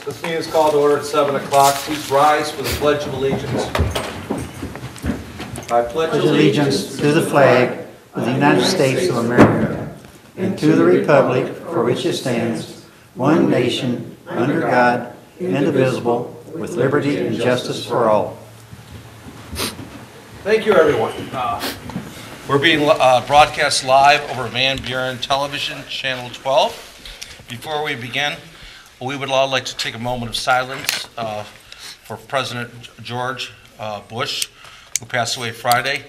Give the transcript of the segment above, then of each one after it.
This meeting is called to order at 7 o'clock. Please rise for the Pledge of Allegiance. I pledge allegiance to the flag of the United States of America and to the republic for which it stands, one nation, under God, indivisible, with liberty and justice for all. Thank you, everyone. We're being broadcast live over Van Buren Television, Channel 12. Before we begin, we would all like to take a moment of silence for President George Bush, who passed away Friday.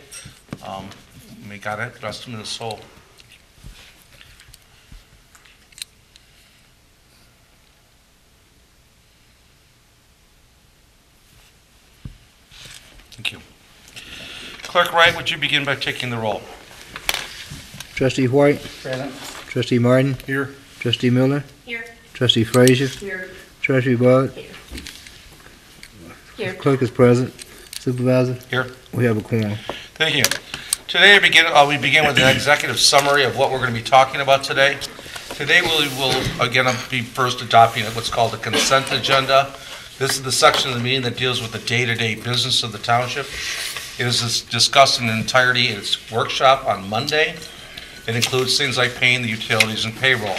May God rest him in his soul. Thank you. Clerk Wright, would you begin by taking the roll? Trustee White. Present. Trustee Martin. Here. Trustee Miller. Here. Trustee Frazier. Here. Trustee Bud. Here. Clerk is present. Supervisor. Here. We have a quorum. Thank you. Today we begin with an executive summary of what we're going to be talking about today. Today we will again be first adopting what's called the consent agenda. This is the section of the meeting that deals with the day-to-day business of the township. It is discussed in entirety in its workshop on Monday. It includes things like paying the utilities and payroll.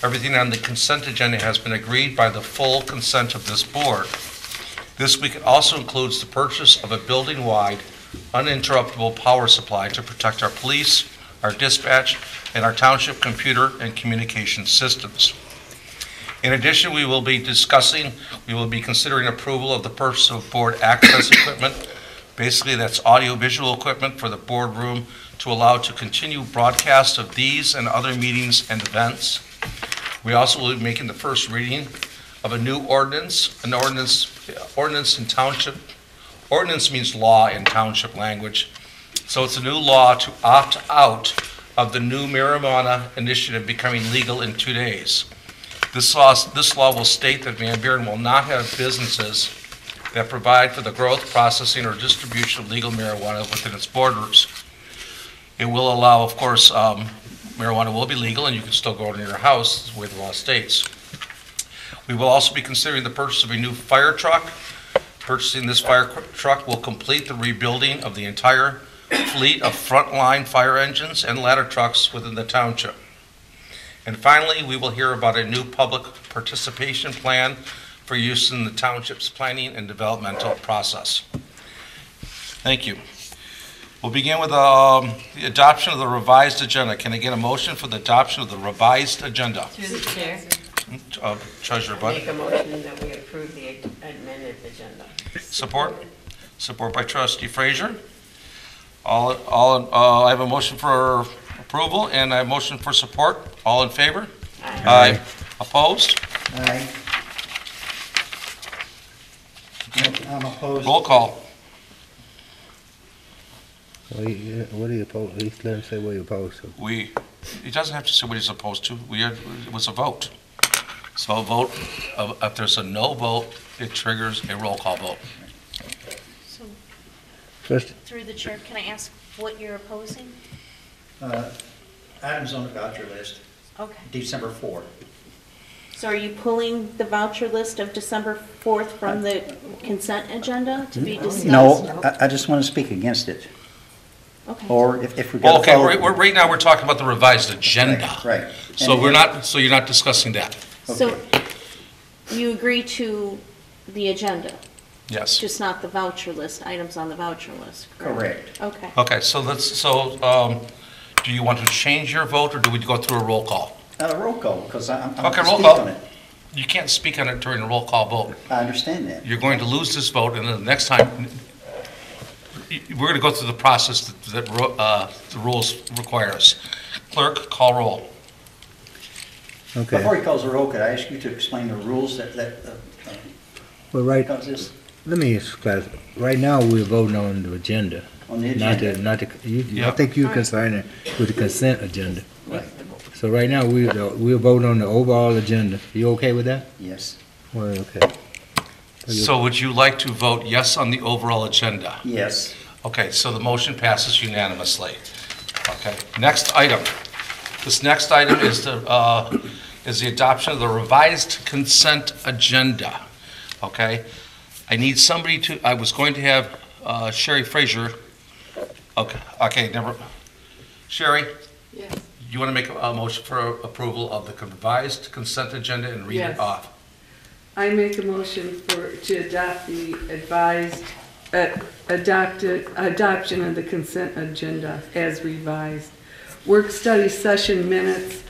Everything on the consent agenda has been agreed by the full consent of this board. This week it also includes the purchase of a building-wide, uninterruptible power supply to protect our police, our dispatch, and our township computer and communication systems. In addition, we will be considering approval of the purchase of board access equipment. Basically, that's audio-visual equipment for the boardroom to allow to continue broadcast of these and other meetings and events. We also will be making the first reading of a new ordinance. An ordinance in township. Ordinance means law in township language. So it's a new law to opt out of the new marijuana initiative becoming legal in 2 days. This law will state that Van Buren will not have businesses that provide for the growth, processing, or distribution of legal marijuana within its borders. It will allow, of course, marijuana will be legal and you can still grow it in your house, the way the law states. We will also be considering the purchase of a new fire truck. Purchasing this fire truck will complete the rebuilding of the entire fleet of frontline fire engines and ladder trucks within the township. And finally, we will hear about a new public participation plan for use in the township's planning and developmental process. Thank you. We'll begin with the adoption of the revised agenda. Can I get a motion for the adoption of the revised agenda? Through the chair. Treasurer Bud. Make a motion that we approve the amended agenda. Support? Support by Trustee Frazier. I have a motion for approval and I have a motion for support. All in favor? Aye. Aye. Opposed? Aye. I'm opposed. Roll call. What do you oppose? At least let him say what you oppose to. He doesn't have to say what he's opposed to. It was a vote. So a vote, if there's a no vote, it triggers a roll call vote. So, First, through the chair, can I ask what you're opposing? Items on the voucher list, Okay. December 4th. So are you pulling the voucher list of December 4th from the consent agenda to be discussed? No, I just want to speak against it. Okay. Or if we're Well, going to okay, follow... right now we're talking about the revised agenda. Right. So you're not discussing that. So you agree to the agenda, Yes. just not the voucher list, items on the voucher list? Correct. Okay. Okay, do you want to change your vote or do we go through a roll call? Roll call, because I'm Okay, going to roll speak call. on it. You can't speak on it during a roll call vote. I understand that. You're going to lose this vote and then the next time, we're going to go through the process that the rules require us. Clerk, call roll. okay. Before he calls the roll, could I ask you to explain the rules that Well, right. cause this? Let me clarify. Right now, we're voting on the agenda. On the agenda. Not the. Yeah. I think you're concerned with the consent agenda. Right. So right now, we're voting on the overall agenda. You okay with that? Yes. Well, okay. So would you like to vote yes on the overall agenda? Yes. Okay, so the motion passes unanimously. Okay, next item. This next item is is the adoption of the revised consent agenda, okay? I need somebody to, I was going to have Sherry Frazier. Okay, never. Sherry, Yes. you want to make a motion for approval of the revised consent agenda and read it Yes. off? I make a motion to adopt the adoption of the consent agenda as revised. Work study session minutes,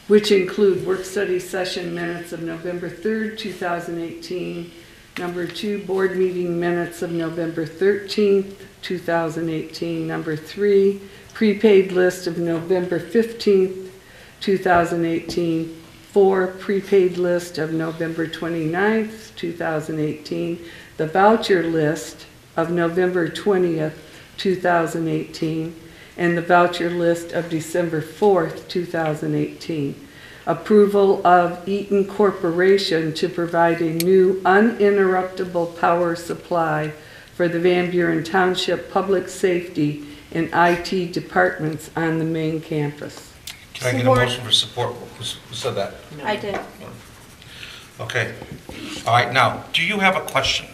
which include work study session minutes of November 3rd, 2018. Number 2, board meeting minutes of November 13th, 2018. Number 3, prepaid list of November 15th, 2018. 4, prepaid list of November 29th, 2018. The voucher list of November 20th, 2018. And the voucher list of December 4th, 2018. Approval of Eaton Corporation to provide a new uninterruptible power supply for the Van Buren Township Public Safety and IT departments on the main campus. Can I get a Support. motion for support? Who said that? I did. Okay. All right, now, do you have a question?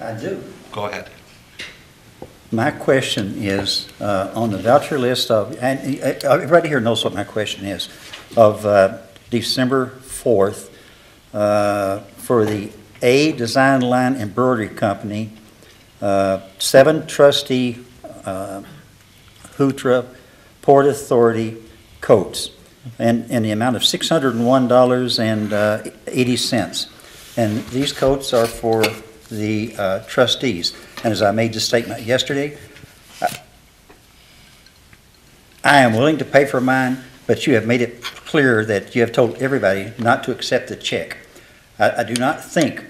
I do. Go ahead. My question is, on the voucher list of, and everybody here knows what my question is, of December 4th, for the A Design Line Embroidery Company, 7 trustee Hutra Port Authority coats, and in the amount of $601.80. And these coats are for the trustees. And as I made the statement yesterday, I am willing to pay for mine, but you have made it clear that you have told everybody not to accept the check. I do not think,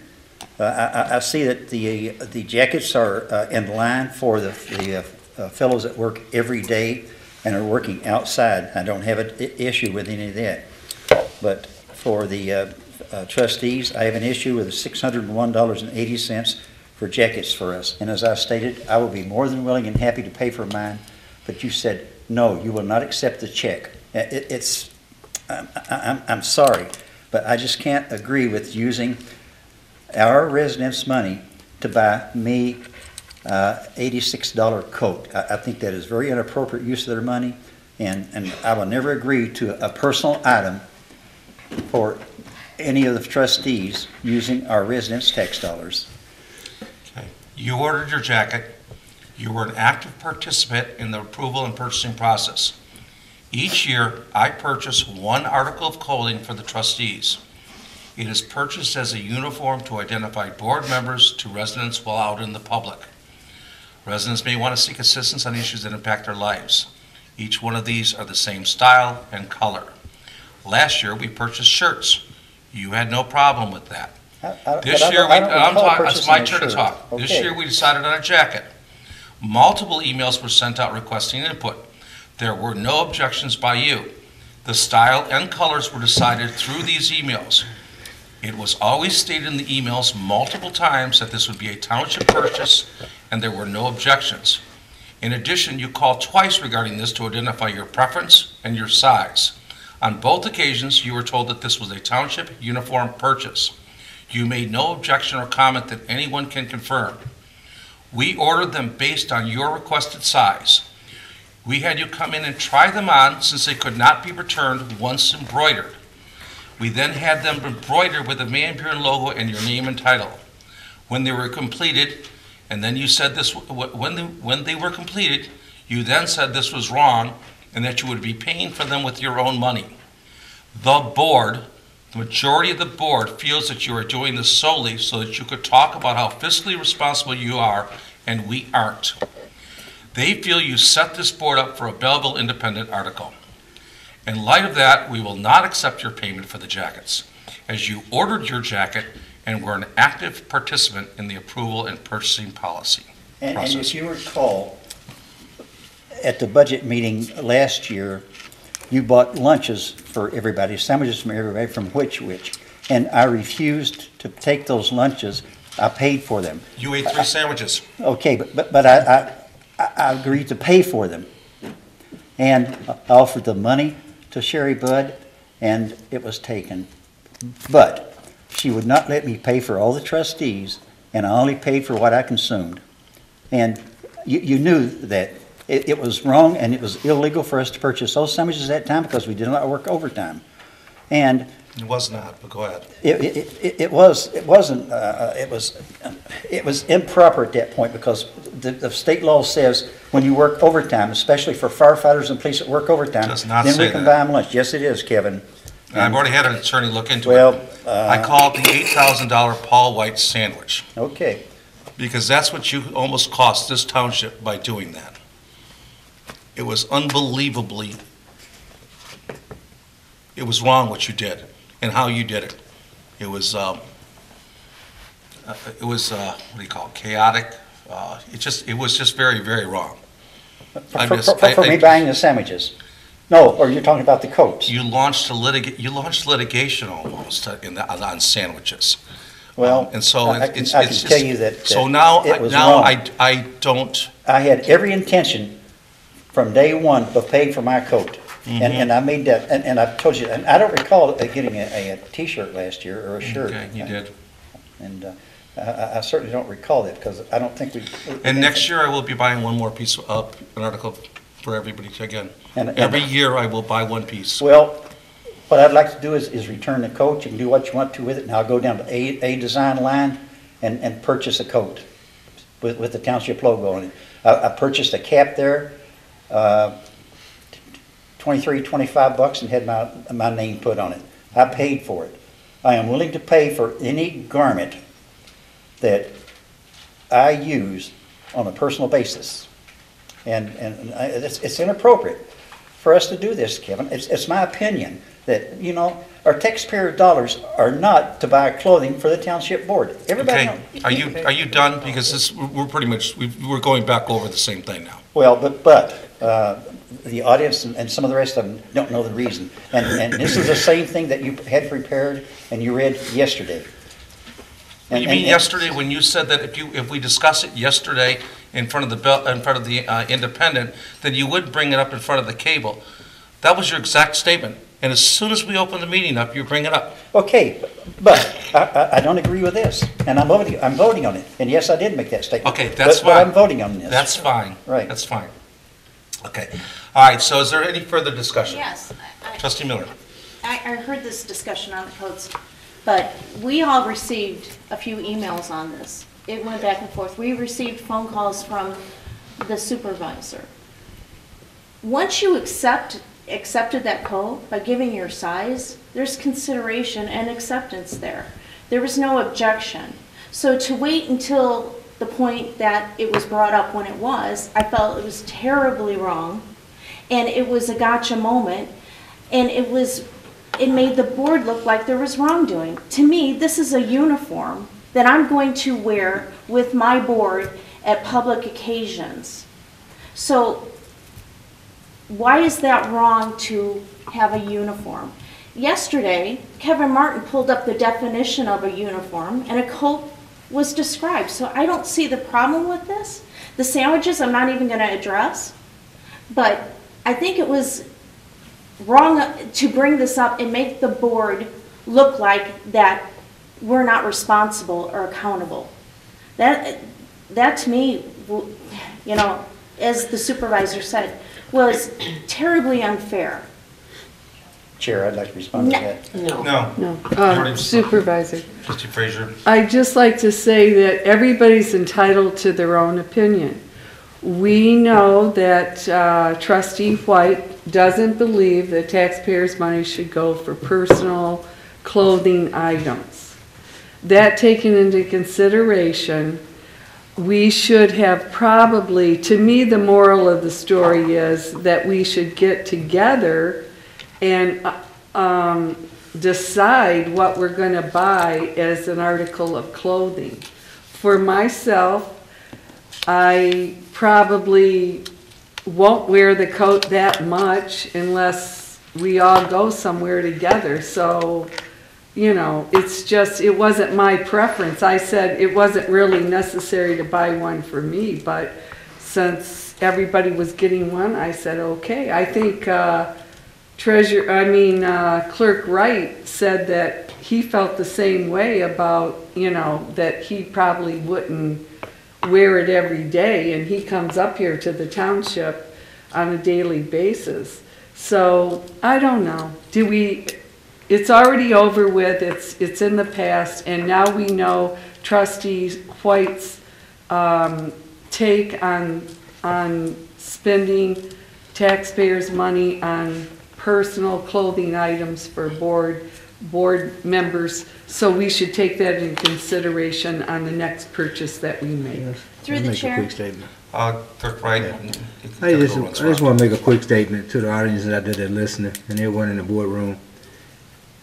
I see that the jackets are in line for the fellows that work every day and are working outside. I don't have an issue with any of that. But for the trustees, I have an issue with the $601.80 for jackets for us. And as I stated, I will be more than willing and happy to pay for mine, but you said, no, you will not accept the check. I'm sorry, but I just can't agree with using our residents' money to buy me $86 coat. I think that is very inappropriate use of their money, and I will never agree to a personal item for any of the trustees using our residents' tax dollars. Okay. You ordered your jacket. You were an active participant in the approval and purchasing process. Each year, I purchase one article of clothing for the trustees. It is purchased as a uniform to identify board members to residents while out in the public. Residents may want to seek assistance on issues that impact their lives. Each one of these are the same style and color. Last year, we purchased shirts. You had no problem with that. This year, it's my turn to talk. Okay. This year, we decided on a jacket. Multiple emails were sent out requesting input. There were no objections by you. The style and colors were decided through these emails. It was always stated in the emails multiple times that this would be a township purchase, and there were no objections. In addition, you called twice regarding this to identify your preference and your size. On both occasions, you were told that this was a township uniform purchase. You made no objection or comment that anyone can confirm. We ordered them based on your requested size. We had you come in and try them on since they could not be returned once embroidered. We then had them embroidered with the Van Buren logo and your name and title. When they were completed, and then you said this, when they were completed, you then said this was wrong and that you would be paying for them with your own money. The board, the majority of the board, feels that you are doing this solely so that you could talk about how fiscally responsible you are, and we aren't. They feel you set this board up for a Belleville Independent article. In light of that, we will not accept your payment for the jackets, as you ordered your jacket and were an active participant in the approval and purchasing policy And process. if you recall, at the budget meeting last year, you bought lunches for everybody, sandwiches from everybody, from which, and I refused to take those lunches. I paid for them. You ate 3 sandwiches. Okay, but I agreed to pay for them. And I offered the money to Sherry Budd, and it was taken. But she would not let me pay for all the trustees, and I only paid for what I consumed. And you knew that it was wrong and it was illegal for us to purchase those sandwiches at that time because we did not work overtime. And It was not, but go ahead. it was improper at that point because the state law says when you work overtime, especially for firefighters and police that work overtime, Does not then say we can that. buy them lunch. Yes, it is, Kevin. And I've already had an attorney look into Well, it. I called the $8,000 Paul White sandwich Okay. because that's what you almost cost this township by doing that. It was unbelievably, it was wrong what you did and how you did it. It was what do you call it, chaotic. It was just very, very wrong. For me buying the sandwiches. No, or you're talking about the coats. You launched litigation almost on sandwiches. Well, And so I can tell you that So now, it was wrong. I don't, I had every intention from day one of paying for my coat. Mm-hmm. And I made that, and I told you, and I don't recall getting a T-shirt last year or a shirt. okay, you did. And I certainly don't recall that because I don't think we. And next year I will be buying one more piece of, an article for everybody to, again. And- Every year I will buy one piece. Well, what I'd like to do is return the coat. You can do what you want to with it. And I'll go down to A Design line and purchase a coat with the township logo on it. I purchased a cap there, $25 and had my name put on it. I paid for it. I am willing to pay for any garment that I use on a personal basis. And it's inappropriate for us to do this, Kevin. It's my opinion that, you know, our taxpayer dollars are not to buy clothing for the township board. Everybody Okay, knows. are you done? Because we're pretty much, we're going back over the same thing now. Well, the audience and some of the rest of them don't know the reason. And this is the same thing that you had prepared and you read yesterday. You mean yesterday when you said that if we discuss it yesterday in front of the Independent, then you would bring it up in front of the cable? That was your exact statement. And as soon as we open the meeting up, you bring it up. Okay, but I don't agree with this, and I'm voting on it. And yes, I did make that statement. Okay, that's But fine. I'm voting on this. That's fine. Right. That's fine. Okay. All right, so is there any further discussion? Yes, Trustee Miller? I heard this discussion on the codes, but we all received a few emails on this. It went back and forth. We received phone calls from the supervisor. Once you accepted that code by giving your size, there's consideration and acceptance there. There was no objection. So to wait until the point that it was brought up when it was, I felt it was terribly wrong, and it was a gotcha moment, and it made the board look like there was wrongdoing. To me, this is a uniform that I'm going to wear with my board at public occasions. So why is that wrong to have a uniform? Yesterday, Kevin Martin pulled up the definition of a uniform, and a coat was described. So I don't see the problem with this. The sandwiches I'm not even going to address, but I think it was wrong to bring this up and make the board look like that we're not responsible or accountable. That to me, you know, as the supervisor said, was terribly unfair. Chair, I'd like to respond to that. No. No, Supervisor. Trustee Frazier? I'd just like to say that everybody's entitled to their own opinion. We know that Trustee White doesn't believe that taxpayers' money should go for personal clothing items. That taken into consideration, we should have probably, to me, the moral of the story is that we should get together and decide what we're going to buy as an article of clothing. For myself, I probably won't wear the coat that much unless we all go somewhere together. So, you know, it's just, it wasn't my preference. I said it wasn't really necessary to buy one for me, but since everybody was getting one, I said, okay. I think Clerk Wright said that he felt the same way about, that he probably wouldn't wear it every day, and he comes up here to the township on a daily basis. So, I don't know. It's already over with, it's in the past, and now we know Trustee White's take on spending taxpayers' money on personal clothing items for board members, so we should take that into consideration on the next purchase that we make. Through I'll the make chair. a quick statement. Clerk Wright. I just want to make a quick statement to the audience out there that listening and everyone in the boardroom.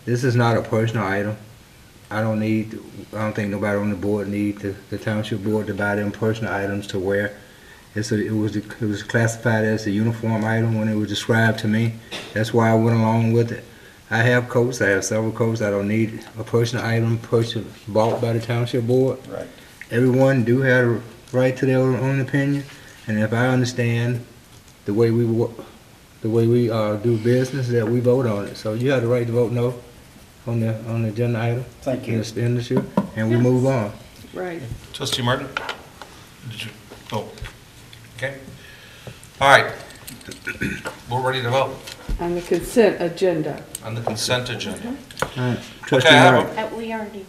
This is not a personal item. I don't think nobody on the board need the township board to buy them personal items to wear. It was classified as a uniform item when it was described to me. That's why I went along with it. I have coats. I have several coats. I don't need a personal item bought by the township board. Right. Everyone do have a right to their own opinion, and if I understand the way we do business, that we vote on it. So you have the right to vote no on the agenda item. Thank in you. the expenditure, and we move on. Right. Trustee Martin? Did you? Oh, okay. All right. We're ready to vote On the consent agenda. on the consent agenda. All right, Trustee Okay, I have Martin, We already,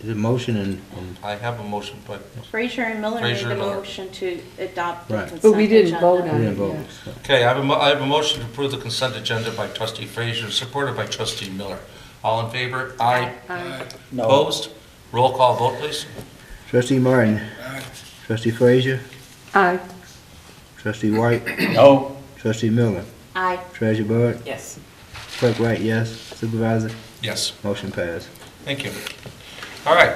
the motion and I have a motion, but Frazier and Miller made Frazier the and Miller. motion to adopt the Right. consent But we didn't agenda. vote we on didn't it vote. yet. So. okay, I have a motion to approve the consent agenda by Trustee Frazier, supported by Trustee Miller. All in favor? Aye. Aye. No. Opposed? Roll call vote, please. Trustee Martin. Trustee Frazier. Aye. Trustee White. No. Trustee Miller. Aye. Treasurer Bud. Yes. Clerk Wright, yes. Supervisor, Yes. motion passed. Thank you. All right.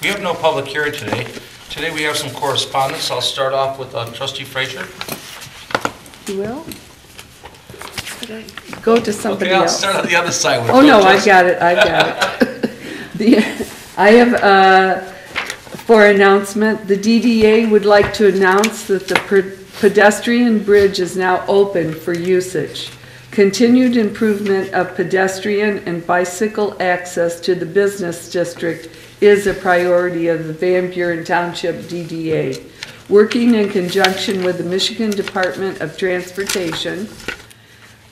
We have no public hearing today. Today we have some correspondence. I'll start off with Trustee Frazier. You will? Go to somebody Okay, I'll else. start on the other side. Oh, no, I got it. I have, for announcement, the DDA would like to announce that the pedestrian bridge is now open for usage. Continued improvement of pedestrian and bicycle access to the business district is a priority of the Van Buren Township DDA. Working in conjunction with the Michigan Department of Transportation,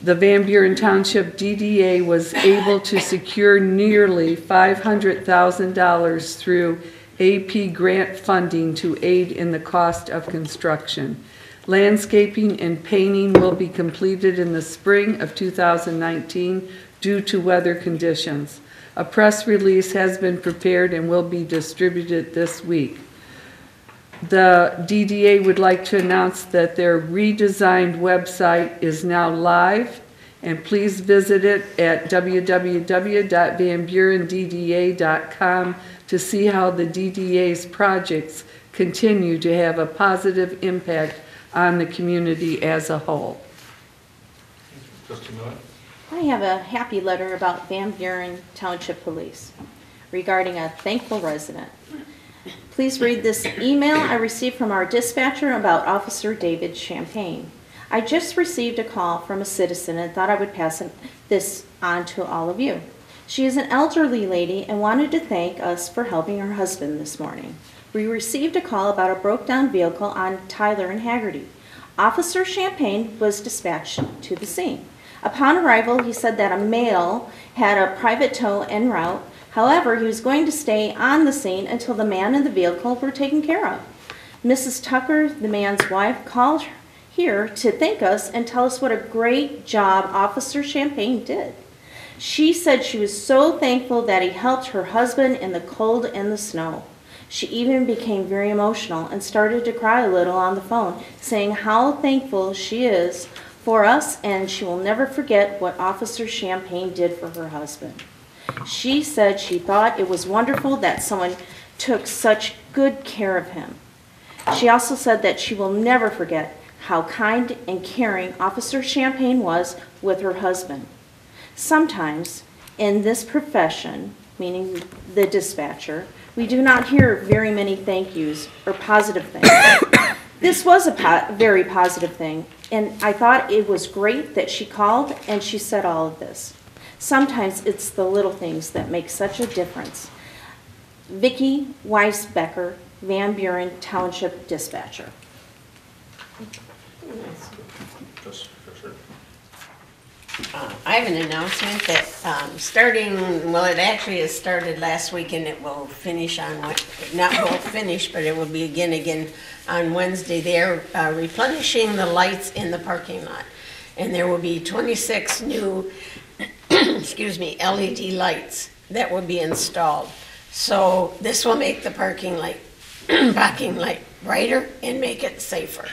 the Van Buren Township DDA was able to secure nearly $500,000 through AP grant funding to aid in the cost of construction. Landscaping and painting will be completed in the spring of 2019 due to weather conditions. A press release has been prepared and will be distributed this week. The DDA would like to announce that their redesigned website is now live, and please visit it at www.vanburendda.com to see how the DDA's projects continue to have a positive impact on the community as a whole. Trustee Miller. I have a happy letter about Van Buren Township Police regarding a thankful resident. Please read this email I received from our dispatcher about Officer David Champagne. I just received a call from a citizen and thought I would pass this on to all of you. She is an elderly lady and wanted to thank us for helping her husband this morning. We received a call about a broke-down vehicle on Tyler and Haggerty. Officer Champagne was dispatched to the scene. Upon arrival, he said that a male had a private tow en route. However, he was going to stay on the scene until the man and the vehicle were taken care of. Mrs. Tucker, the man's wife, called here to thank us and tell us what a great job Officer Champagne did. She said she was so thankful that he helped her husband in the cold and the snow. She even became very emotional and started to cry a little on the phone, saying how thankful she is for us and she will never forget what Officer Champagne did for her husband. She said she thought it was wonderful that someone took such good care of him. She also said that she will never forget how kind and caring Officer Champagne was with her husband. Sometimes in this profession, meaning the dispatcher, we do not hear very many thank yous or positive things. This was a very positive thing. And I thought it was great that she called and she said all of this. Sometimes it's the little things that make such a difference. Vicki Weisbecker, Van Buren Township Dispatcher. I have an announcement that starting, well, it actually has started last week and it will finish on, not will finish, but it will begin again on Wednesday. They're replenishing the lights in the parking lot. And there will be 26 new, excuse me, LED lights that will be installed. So this will make the parking light brighter and make it safer.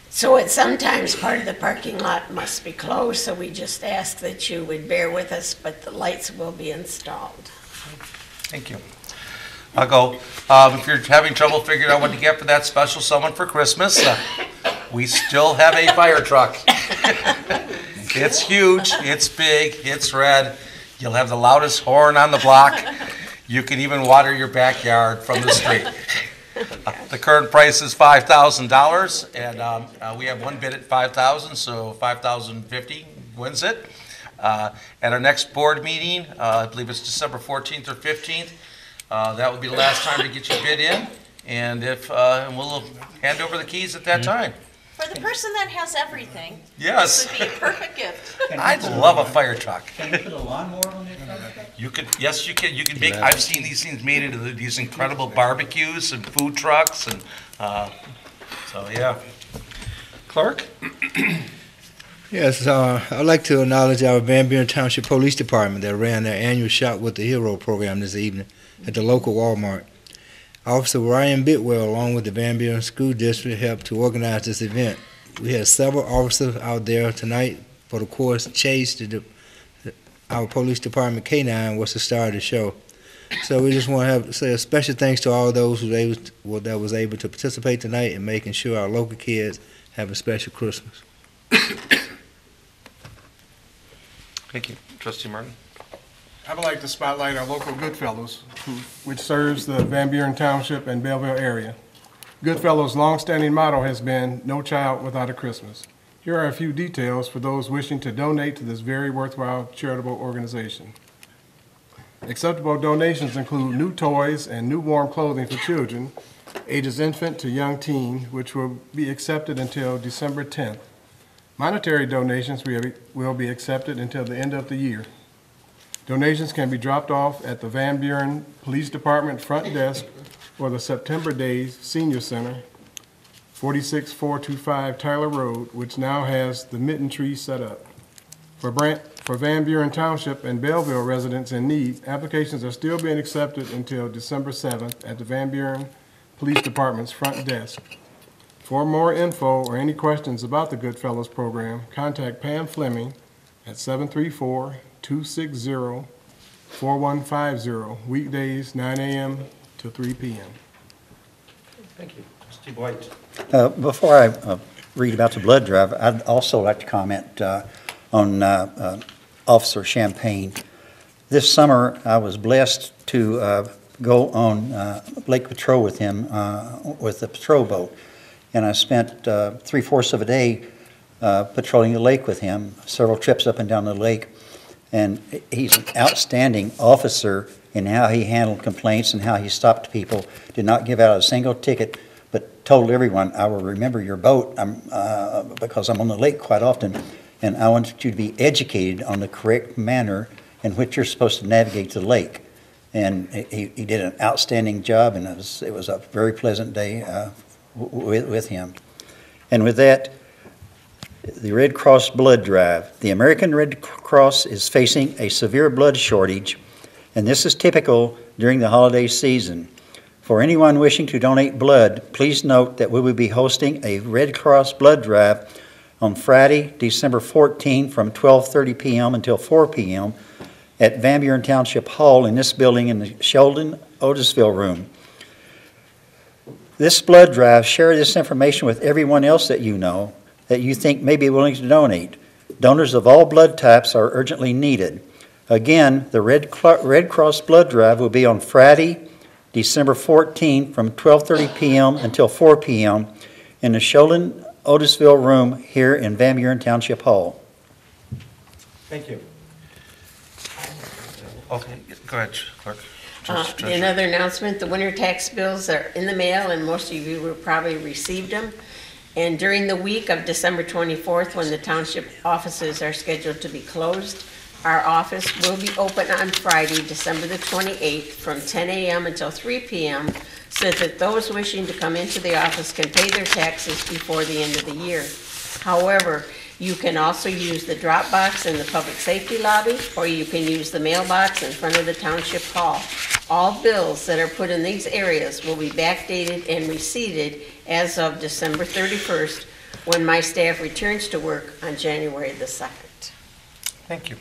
So at sometimes part of the parking lot must be closed, so we just ask that you would bear with us, but the lights will be installed. Thank you. I'll go. If you're having trouble figuring out what to get for that special someone for Christmas, we still have a fire truck. It's huge, it's big, it's red. You'll have the loudest horn on the block. You can even water your backyard from the street. The current price is $5,000, and we have one bid at $5,000, so $5,050 wins it. At our next board meeting, I believe it's December 14th or 15th, that will be the last time to get your bid in, and and we'll hand over the keys at that time. For the person that has everything, Yes. this would be a perfect gift. I'd love a fire truck. Can you put a lawnmower on it? You could, yes, you can. You can make. I've seen these things made into these incredible barbecues and food trucks, and so yeah. Clerk. Yes, I'd like to acknowledge our Van Buren Township Police Department that ran their annual Shop with the Hero program this evening at the local Walmart. Officer Ryan Bitwell, along with the Van Buren School District, helped to organize this event. We had several officers out there tonight for the course. Chase, our police department K-9, was the star of the show. So we just want to say a special thanks to all those that was able to participate tonight in making sure our local kids have a special Christmas. Thank you, Trustee Martin. I would like to spotlight our local Goodfellows, which serves the Van Buren Township and Belleville area. Goodfellows' long-standing motto has been, "No child without a Christmas." Here are a few details for those wishing to donate to this very worthwhile charitable organization. Acceptable donations include new toys and new warm clothing for children, ages infant to young teen, which will be accepted until December 10th. Monetary donations will be accepted until the end of the year. Donations can be dropped off at the Van Buren Police Department front desk or the September Days Senior Center, 46425 Tyler Road, which now has the mitten tree set up. For Van Buren Township and Belleville residents in need, applications are still being accepted until December 7th at the Van Buren Police Department's front desk. For more info or any questions about the Goodfellows program, contact Pam Fleming at 734-260-4150, weekdays 9 a.m. to 3 p.m. Thank you, Trustee White. Before I read about the blood drive, I'd also like to comment on Officer Champagne. This summer, I was blessed to go on Lake Patrol with him with the patrol boat, and I spent 3/4 of a day patrolling the lake with him, several trips up and down the lake, and he's an outstanding officer in how he handled complaints and how he stopped people, did not give out a single ticket, but told everyone, "I will remember your boat because I'm on the lake quite often, and I want you to be educated on the correct manner in which you're supposed to navigate the lake." And he did an outstanding job, and it was a very pleasant day with him. And with that, the Red Cross blood drive. The American Red Cross is facing a severe blood shortage, and this is typical during the holiday season. For anyone wishing to donate blood, please note that we will be hosting a Red Cross blood drive on Friday, December 14 from 12:30 p.m. until 4 p.m. at Van Buren Township Hall in this building in the Sheldon Otisville room. This blood drive, share this information with everyone else that you know that you think may be willing to donate. Donors of all blood types are urgently needed. Again, the Red Cross blood drive will be on Friday, December 14 from 12:30 p.m. until 4 p.m. in the Sheldon Otisville Room here in Van Buren Township Hall. Thank you. Okay, go ahead, Clerk. Treasurer. Another announcement, the winter tax bills are in the mail, and most of you will probably received them. And during the week of December 24th, when the township offices are scheduled to be closed, our office will be open on Friday, December the 28th, from 10 a.m. until 3 p.m., so that those wishing to come into the office can pay their taxes before the end of the year. However, you can also use the drop box in the public safety lobby, or you can use the mailbox in front of the township hall. All bills that are put in these areas will be backdated and receipted as of December 31st, when my staff returns to work on January the 2nd. Thank you.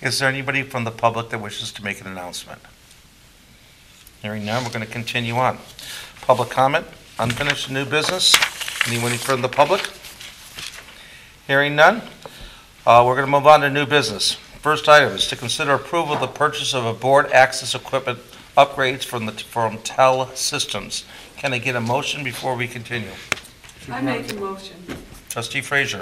Is there anybody from the public that wishes to make an announcement? Hearing none, we're going to continue on. Public comment, unfinished new business. Anyone from the public? Hearing none, we're going to move on to new business. First item is to consider approval of the purchase of a board access equipment upgrades from TEL Systems. Can I get a motion before we continue? I make a motion Trustee Frazier.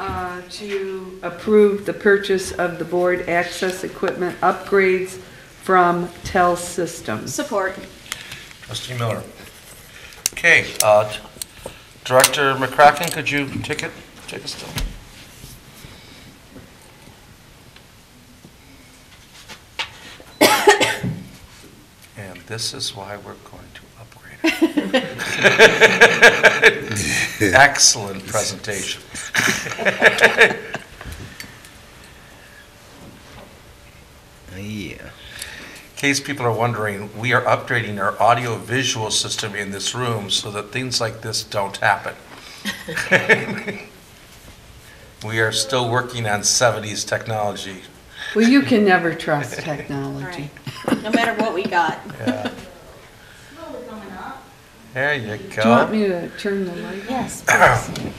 to approve the purchase of the board access equipment upgrades from TEL Systems. Support. Trustee Miller. Okay, Director McCracken, could you take us to? And this is why we're going to upgrade it. Excellent presentation. Yeah. In case people are wondering, we are upgrading our audio-visual system in this room so that things like this don't happen. We are still working on 70s technology. Well, you can never trust technology. Right. No matter what we got. Yeah. There you Do you want go. me to turn the light? Yes, please.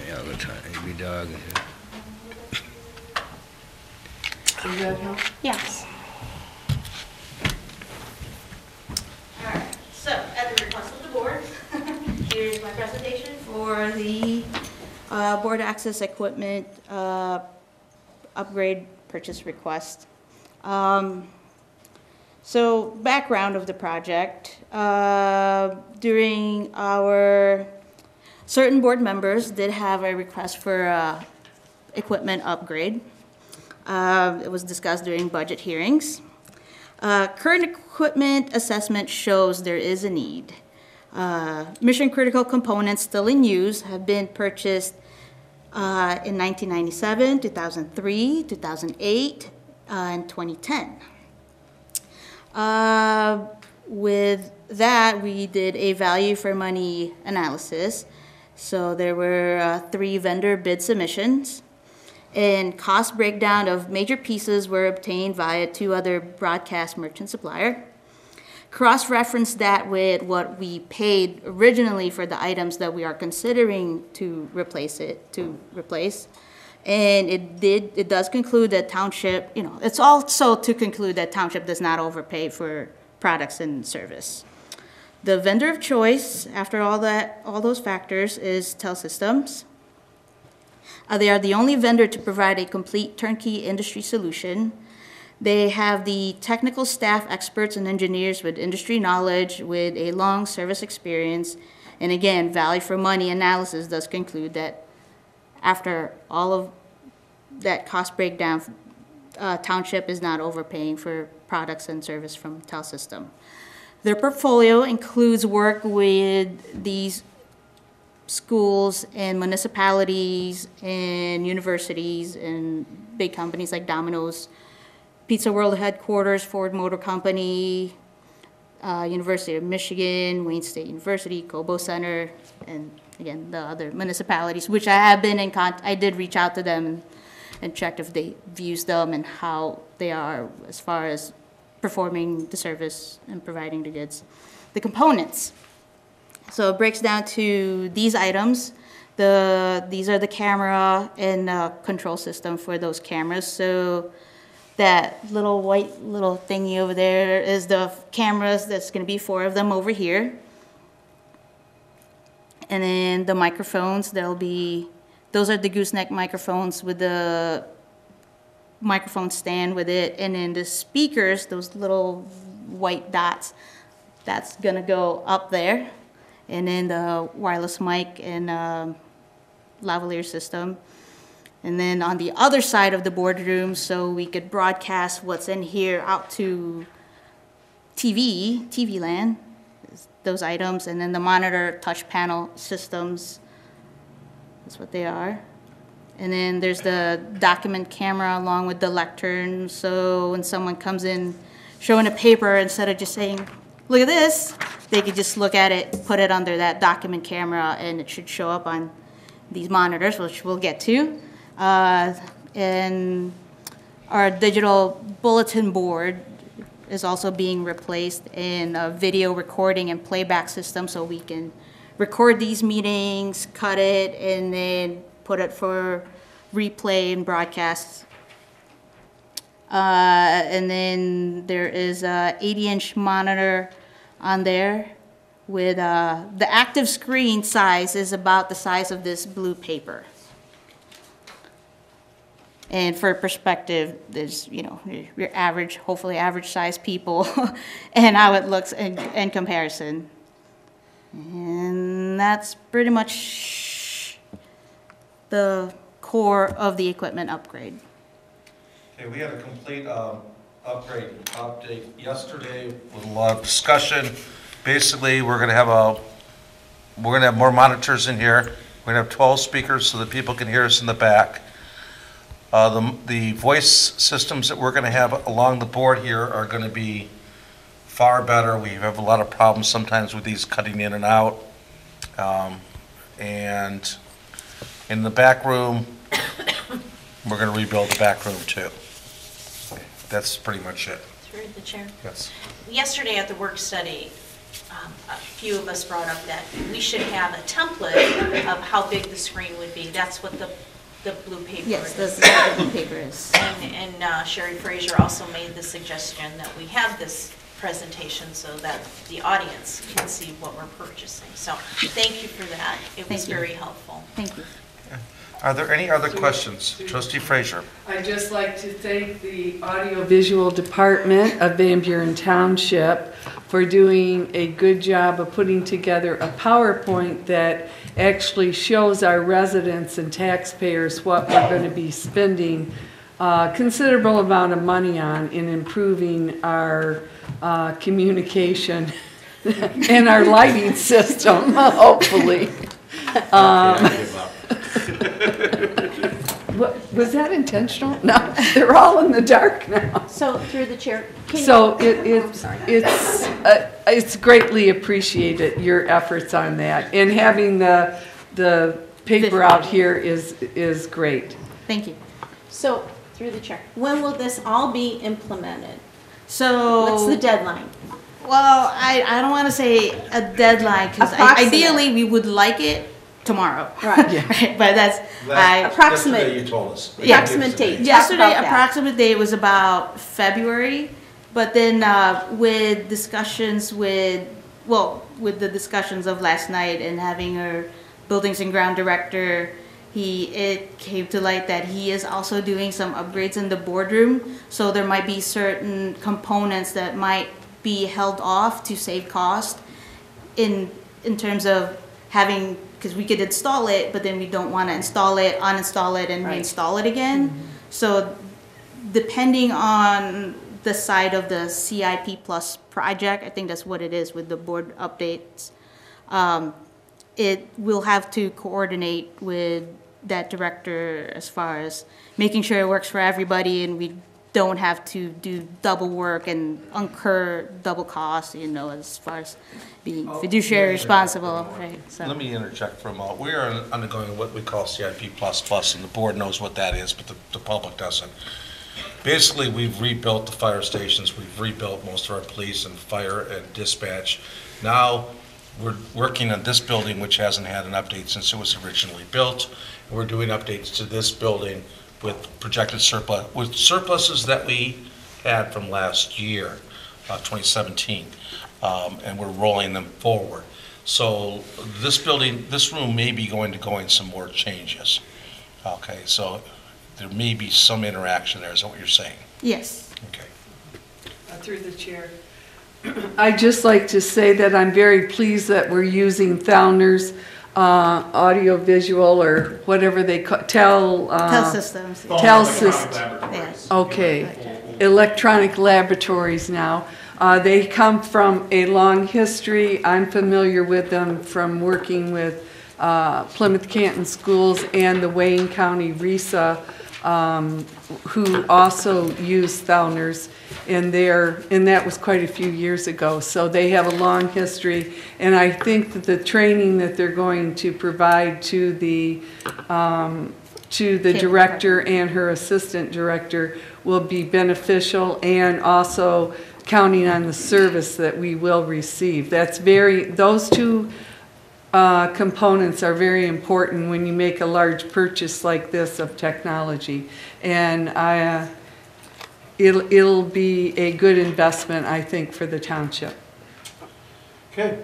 Yeah, all the time. You be dogging. Does that help? Yes. All right, so at the request of the board, here's my presentation for the board access equipment upgrade purchase request. So background of the project, during our, certain board members did have a request for equipment upgrade. It was discussed during budget hearings. Current equipment assessment shows there is a need. Mission critical components still in use have been purchased in 1997, 2003, 2008, and 2010. With that, we did a value for money analysis. So there were 3 vendor bid submissions, and cost breakdown of major pieces were obtained via 2 other broadcast merchant supplier. Cross-reference that with what we paid originally for the items that we are considering to replace. And it does conclude that township, it's also to conclude that township does not overpay for products and service. The vendor of choice, after all those factors, is TEL Systems. They are the only vendor to provide a complete turnkey industry solution. They have the technical staff, experts and engineers with industry knowledge, with a long service experience. And again, value for money analysis does conclude that after all of that cost breakdown, township is not overpaying for products and service from TEL System. Their portfolio includes work with these schools and municipalities and universities and big companies like Domino's, Pizza World headquarters, Ford Motor Company, University of Michigan, Wayne State University, Cobo Center, and again, the other municipalities, which I have been in contact. I did reach out to them and checked if they've used them and how they are as far as performing the service and providing the goods. The components. So it breaks down to these items. These are the camera and control system for those cameras. So that little white thingy over there is the cameras. That's going to be 4 of them over here. And then the microphones, those are the gooseneck microphones with the microphone stand with it. And then the speakers, those little white dots, that's gonna go up there. And then the wireless mic and lavalier system. And then on the other side of the boardroom, so we could broadcast what's in here out to TV land, those items. And then the monitor touch panel systems, that's what they are. And then there's the document camera along with the lectern. So when someone comes in showing a paper, instead of just saying, look at this, they could just look at it, put it under that document camera, and it should show up on these monitors, which we'll get to. And our digital bulletin board is also being replaced in a video recording and playback system, so we can record these meetings, cut it, and then put it for replay and broadcasts. And then there is a 80-inch monitor on there with the active screen size is about the size of this blue paper. And for perspective, there's, you know, your average, hopefully average size people and how it looks in comparison. And that's pretty much the core of the equipment upgrade. Okay, we had a complete update yesterday with a lot of discussion. Basically, we're gonna have more monitors in here. We're gonna have 12 speakers so that people can hear us in the back. The voice systems that we're gonna have along the board here are gonna be far better. We have a lot of problems sometimes with these cutting in and out. And in the back room, we're gonna rebuild the back room too. That's pretty much it. Through the chair. Yes. Yesterday at the work study, a few of us brought up that we should have a template of how big the screen would be. That's what the blue paper Yes, is. that's what the blue paper is. And Sherry Fraser also made the suggestion that we have this presentation so that the audience can see what we're purchasing. So thank you for that. It was very helpful. Thank you. Are there any other questions? Trustee Frazier. I'd just like to thank the audiovisual department of Van Buren Township for doing a good job of putting together a PowerPoint that actually shows our residents and taxpayers what we're going to be spending a considerable amount of money on in improving our communication and our lighting system, hopefully. Was that intentional? No, they're all in the dark now. So through the chair. So it's greatly appreciated, your efforts on that. And having the paper out here is great. Thank you. So through the chair, when will this all be implemented? So What's the deadline? Well, I don't want to say a deadline because Approximate. ideally we would like it tomorrow. Right. Right, but that's Approximate. Yesterday you told us. Approximate date. yesterday. Talk about that. Approximate date was about February, but then with discussions with the discussions of last night and having our buildings and ground director, it came to light that he is also doing some upgrades in the boardroom. So there might be certain components that might be held off to save cost in terms of having, because we could install it, but then we don't want to install it, uninstall it, and reinstall it again. So depending on the side of the CIP Plus project, I think that's what it is with the board updates, it will have to coordinate with that director as far as making sure it works for everybody and we don't have to do double work and incur double costs, as far as being fiduciary responsible, right? So. Let me interject for a moment. We are undergoing what we call CIP++, and the board knows what that is, but the public doesn't. Basically, we've rebuilt the fire stations. We've rebuilt most of our police and fire and dispatch. Now, we're working on this building, which hasn't had an update since it was originally built. We're doing updates to this building with projected surpluses that we had from last year, 2017, and we're rolling them forward. So this building, this room may be going some more changes. Okay, so there may be some interaction there, is that what you're saying? Yes. Okay. Through the chair. I'd just like to say that I'm very pleased that we're using Thalner's audio-visual, or whatever they call, TEL systems. TEL systems. Yes. Okay, electronic laboratories now. They come from a long history. I'm familiar with them from working with Plymouth Canton Schools and the Wayne County RESA, who also use Thalner's in their, and that was quite a few years ago. So they have a long history, and I think that the training that they're going to provide to the director and her assistant director will be beneficial, and also counting on the service that we will receive. Those two components are very important when you make a large purchase like this of technology. And it'll be a good investment, I think, for the township. Okay.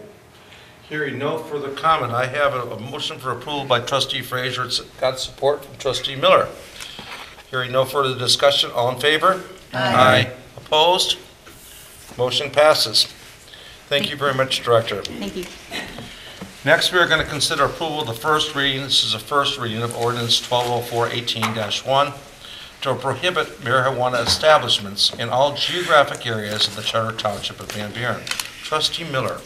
Hearing no further comment, I have a motion for approval by trustee Frazier. It's got support from trustee Miller. Hearing no further discussion, all in favor? Aye. Opposed? Motion passes. Thank you very much, Director. Thank you. Next, we are going to consider approval of the first reading. This is a first reading of ordinance 1204-18-1 to prohibit marijuana establishments in all geographic areas of the Charter Township of Van Buren. Trustee Miller.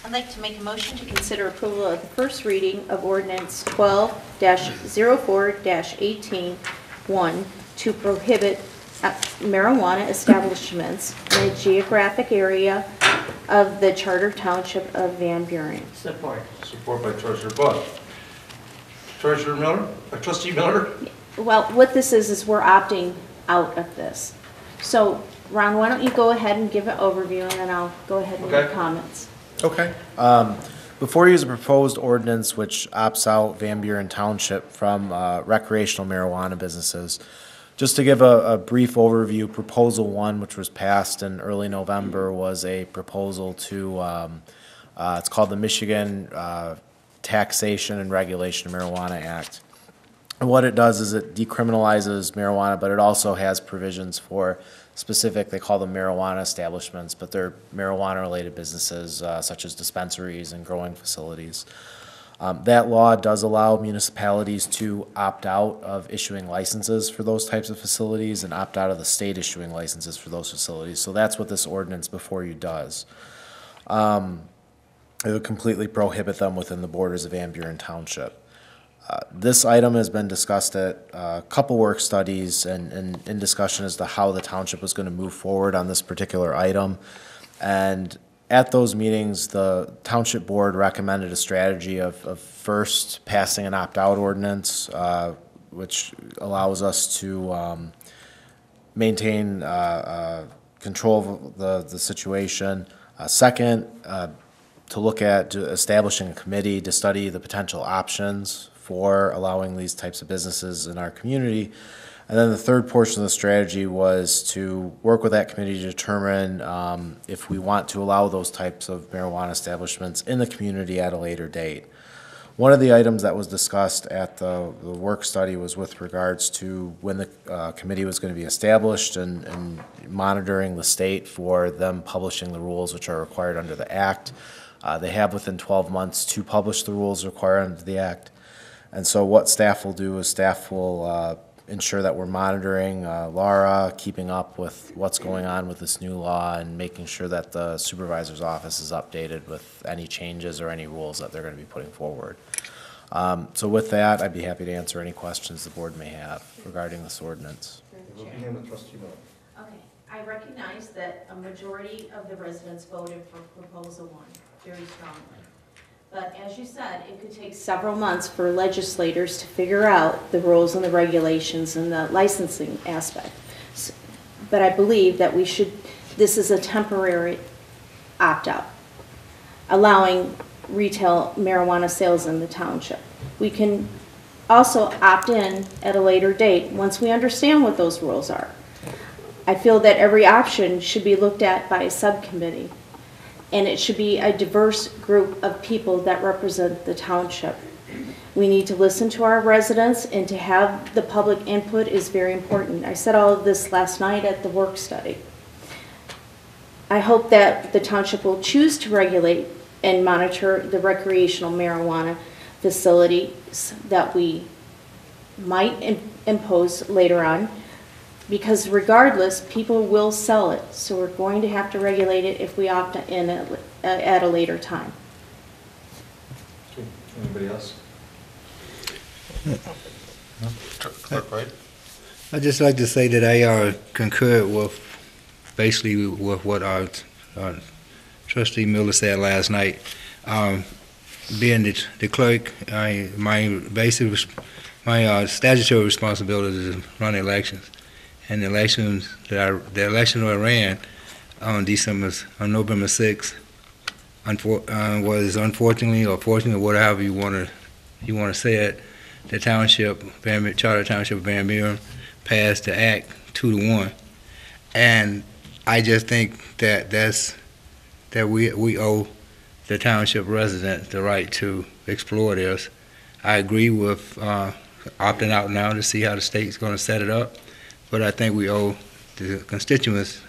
I'd like to make a motion to consider approval of the first reading of ordinance 12-04-18-1 to prohibit marijuana establishments in a geographic area of the Charter Township of Van Buren. Support. Support by Treasurer Buck. Treasurer Miller? Trustee Miller? Well, what this is we're opting out of this. So, Ron, why don't you go ahead and give an overview, and then I'll go ahead and make comments. Okay. Before you is a proposed ordinance which opts out Van Buren Township from recreational marijuana businesses. Just to give a brief overview, Proposal 1, which was passed in early November, was a proposal to, it's called the Michigan Taxation and Regulation of Marijuana Act. And what it does is it decriminalizes marijuana, but it also has provisions for specific, they call them marijuana establishments, but they're marijuana-related businesses such as dispensaries and growing facilities. That law does allow municipalities to opt out of issuing licenses for those types of facilities and opt out of the state issuing licenses for those facilities. So that's what this ordinance before you does. It would completely prohibit them within the borders of Van Buren Township. This item has been discussed at a couple work studies and in discussion as to how the township was going to move forward on this particular item. And at those meetings, the township board recommended a strategy of first passing an opt-out ordinance, which allows us to maintain control of the situation. Second, to look at establishing a committee to study the potential options for allowing these types of businesses in our community. And then the third portion of the strategy was to work with that committee to determine if we want to allow those types of marijuana establishments in the community at a later date. One of the items that was discussed at the work study was with regards to when the committee was going to be established and monitoring the state for them publishing the rules which are required under the Act. They have within 12 months to publish the rules required under the Act. And so what staff will do is staff will ensure that we're monitoring Laura, keeping up with what's going on with this new law, and making sure that the supervisor's office is updated with any changes or any rules that they're going to be putting forward. So with that, I'd be happy to answer any questions the board may have regarding this ordinance. We'll begin with Trustee Miller. Okay, I recognize that a majority of the residents voted for Proposal 1 very strongly. But as you said, it could take several months for legislators to figure out the rules and the regulations and the licensing aspect. But I believe that this is a temporary opt-out, allowing retail marijuana sales in the township. We can also opt in at a later date once we understand what those rules are. I feel that every option should be looked at by a subcommittee and it should be a diverse group of people that represent the township. We need to listen to our residents, and to have the public input is very important. I said all of this last night at the work study. I hope that the township will choose to regulate and monitor the recreational marijuana facilities that we might impose later on, because regardless, people will sell it. So we're going to have to regulate it if we opt in at a later time. Anybody else? Clerk Wright? I'd just like to say that I concur with basically with what our trustee Miller said last night. Being the clerk, my statutory responsibility is to run elections, and the election that I ran on November 6th, was unfortunately or fortunately, whatever you want to say it, the Charter Township of Van Buren passed the act 2-1, and I just think that we owe the township residents the right to explore this. I agree with opting out now to see how the state's going to set it up, but I think we owe the constituents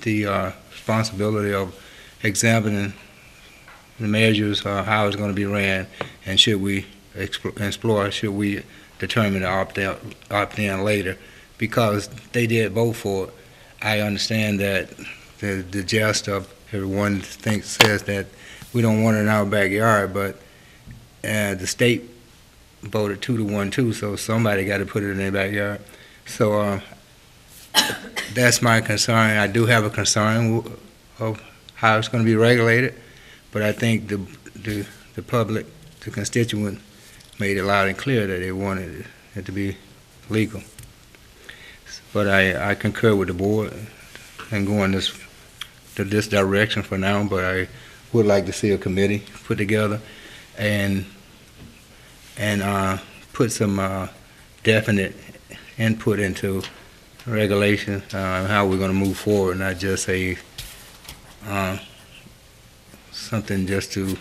the responsibility of examining the measures, how it's going to be ran, and should we explore, should we determine to opt in later, because they did vote for it. I understand that the jest of everyone says that we don't want it in our backyard, but the state voted 2-1 too, so somebody got to put it in their backyard. So that's my concern. I do have a concern of how it's going to be regulated, but I think the public, the constituent, made it loud and clear that they wanted it to be legal. But I concur with the board and going this direction for now, but I would like to see a committee put together and put some definite input into regulation, how we're going to move forward, not just say something just to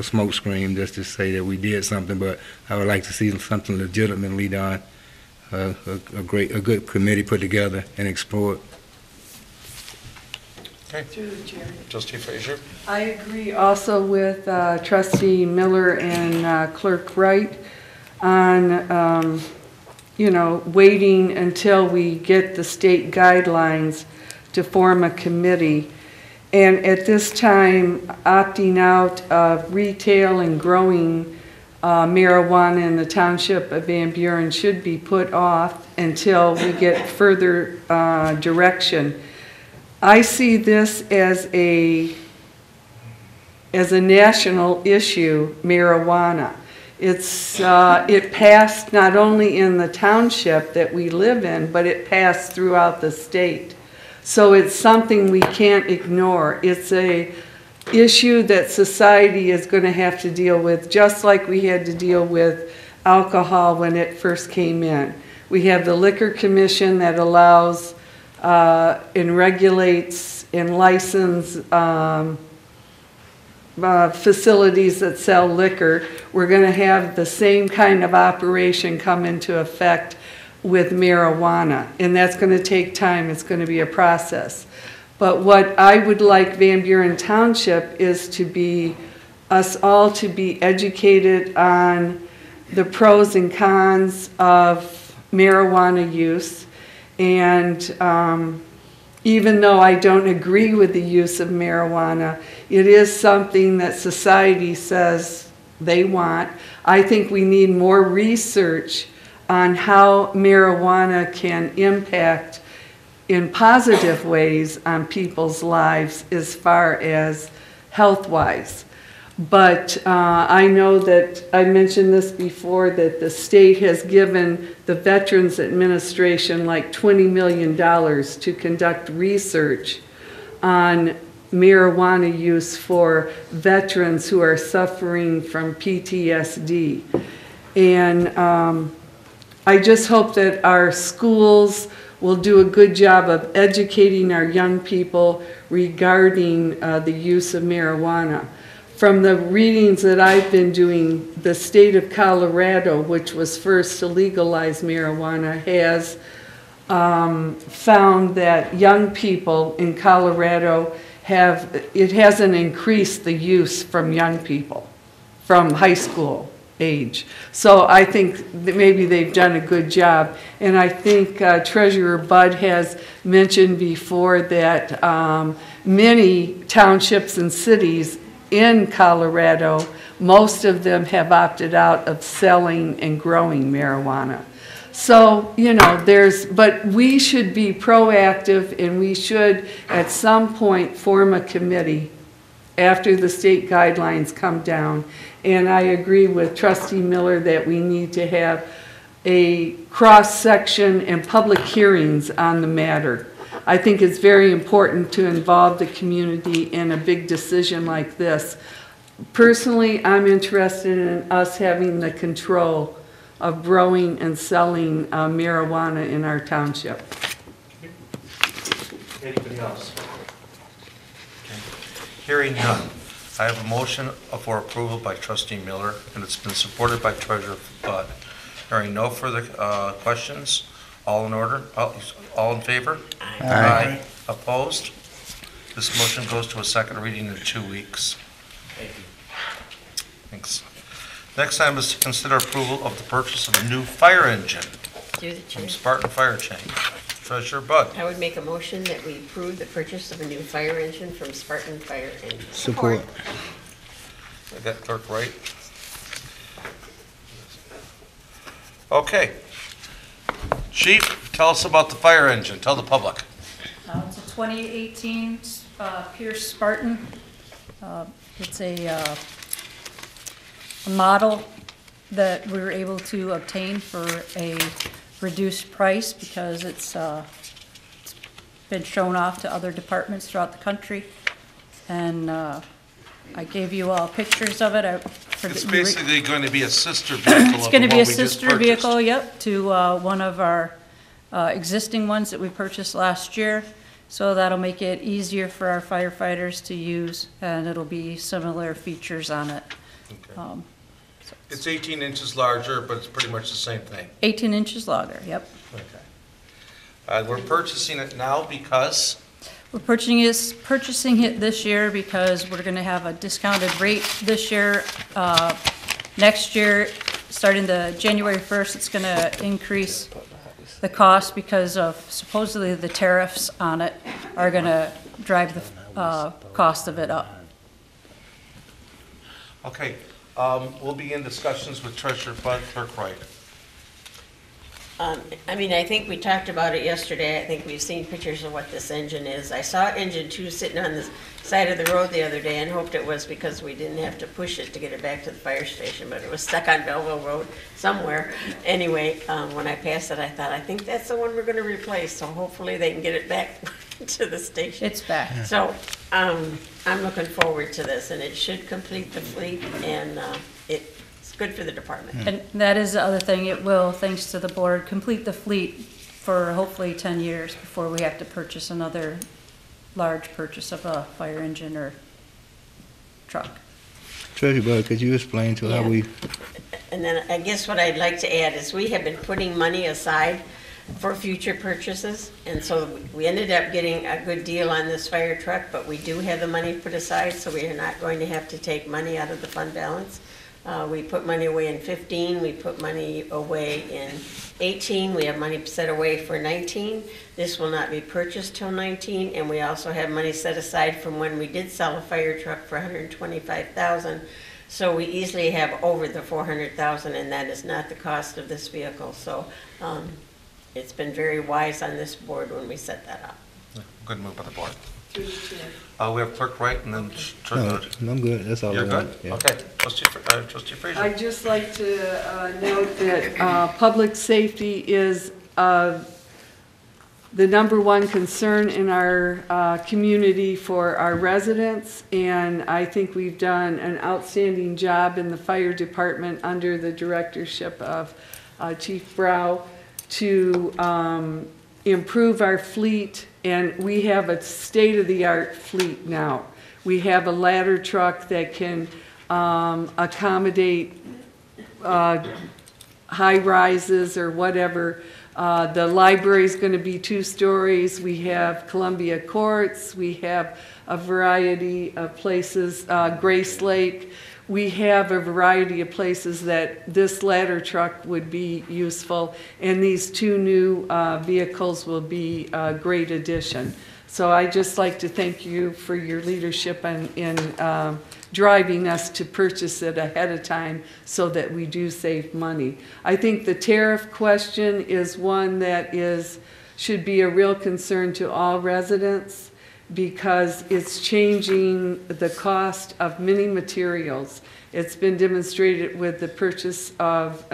smoke screen, just to say that we did something, but I would like to see something legitimately done, a good committee put together and explored. Okay. Trustee Frazier? I agree also with Trustee Miller and Clerk Wright on, waiting until we get the state guidelines to form a committee. And at this time, opting out of retail and growing marijuana in the township of Van Buren should be put off until we get further direction. I see this as a national issue, marijuana. It passed not only in the township that we live in, but it passed throughout the state. So it's something we can't ignore. It's a issue that society is going to have to deal with, just like we had to deal with alcohol when it first came in. We have the Liquor Commission that allows and regulates and licenses facilities that sell liquor. We're going to have the same kind of operation come into effect with marijuana, and that's going to take time. It's going to be a process. But what I would like Van Buren Township is to be, us all to be educated on the pros and cons of marijuana use. And even though I don't agree with the use of marijuana, it is something that society says they want. I think we need more research on how marijuana can impact in positive ways on people's lives as far as health-wise. But I know that, I mentioned this before, that the state has given the Veterans Administration like $20 million to conduct research on marijuana use for veterans who are suffering from PTSD. And I just hope that our schools will do a good job of educating our young people regarding the use of marijuana. From the readings that I've been doing, the state of Colorado, which was first to legalize marijuana, has found that young people in Colorado it hasn't increased the use from young people, from high school age. So I think that maybe they've done a good job. And I think Treasurer Budd has mentioned before that many townships and cities in Colorado, most of them have opted out of selling and growing marijuana. So, you know, but we should be proactive, and we should at some point form a committee after the state guidelines come down. And I agree with Trustee Miller that we need to have a cross-section and public hearings on the matter. I think it's very important to involve the community in a big decision like this. Personally, I'm interested in us having the control of growing and selling marijuana in our township. Anybody else? Okay. Hearing none. I have a motion for approval by Trustee Miller, and it's been supported by Treasurer Budd. Hearing no further questions, all in order? All in favor? Aye. Opposed? This motion goes to a second reading in 2 weeks. Thank you. Thanks. Next item is to consider approval of the purchase of a new fire engine from Spartan Fire Chain. Treasurer Budd. I would make a motion that we approve the purchase of a new fire engine from Spartan Fire Engine. Support. I got Clerk Wright. Okay. Chief, tell us about the fire engine. Tell the public. It's a 2018 Pierce Spartan. It's a model that we were able to obtain for a reduced price because it's been shown off to other departments throughout the country. And I gave you all pictures of it. It's basically going to be a sister vehicle. It's going to be a sister vehicle, yep, to one of our existing ones that we purchased last year. So that'll make it easier for our firefighters to use, and it'll be similar features on it. Okay. It's 18 inches larger, but it's pretty much the same thing. 18 inches longer, yep. Okay. We're purchasing it now because? We're purchasing it this year because we're going to have a discounted rate this year. Next year, starting the January 1st, it's going to increase the cost because of supposedly the tariffs on it are going to drive the cost of it up. Okay. We'll begin discussions with Treasurer Budd, Clerk Wright. I mean, I think we talked about it yesterday. I think we've seen pictures of what this engine is. I saw engine 2 sitting on the side of the road the other day and hoped it was because we didn't have to push it to get it back to the fire station, but it was stuck on Belleville Road somewhere. Anyway, when I passed it, I thought, I think that's the one we're going to replace, so hopefully they can get it back to the station. It's back. So I'm looking forward to this, and it should complete the fleet, and it's good for the department. And that is the other thing. It will, thanks to the board, complete the fleet for hopefully 10 years before we have to purchase another large purchase of a fire engine or truck. Treasurer Budd, could you explain to how we? And then I guess what I'd like to add is we have been putting money aside for future purchases, and so we ended up getting a good deal on this fire truck, but we do have the money put aside, so we are not going to have to take money out of the fund balance. We put money away in 15, we put money away in 18, we have money set away for 19. This will not be purchased till 19, and we also have money set aside from when we did sell a fire truck for $125,000. So we easily have over the $400,000, and that is not the cost of this vehicle. So it's been very wise on this board when we set that up. Good move by the board. We have Clerk Wright and then No, I'm good. That's all. You're I good? want. Yeah. Okay. Trustee Frazier. I'd just like to note that public safety is the #1 concern in our community for our residents, and I think we've done an outstanding job in the fire department under the directorship of Chief Brow to improve our fleet, and we have a state-of-the-art fleet now. We have a ladder truck that can accommodate high rises or whatever. The library's going to be 2 stories. We have Columbia Courts. We have a variety of places, Grace Lake. We have a variety of places that this ladder truck would be useful, and these 2 new vehicles will be a great addition. So I'd just like to thank you for your leadership in driving us to purchase it ahead of time so that we do save money. I think the tariff question is one that should be a real concern to all residents, because it's changing the cost of many materials. It's been demonstrated with the purchase of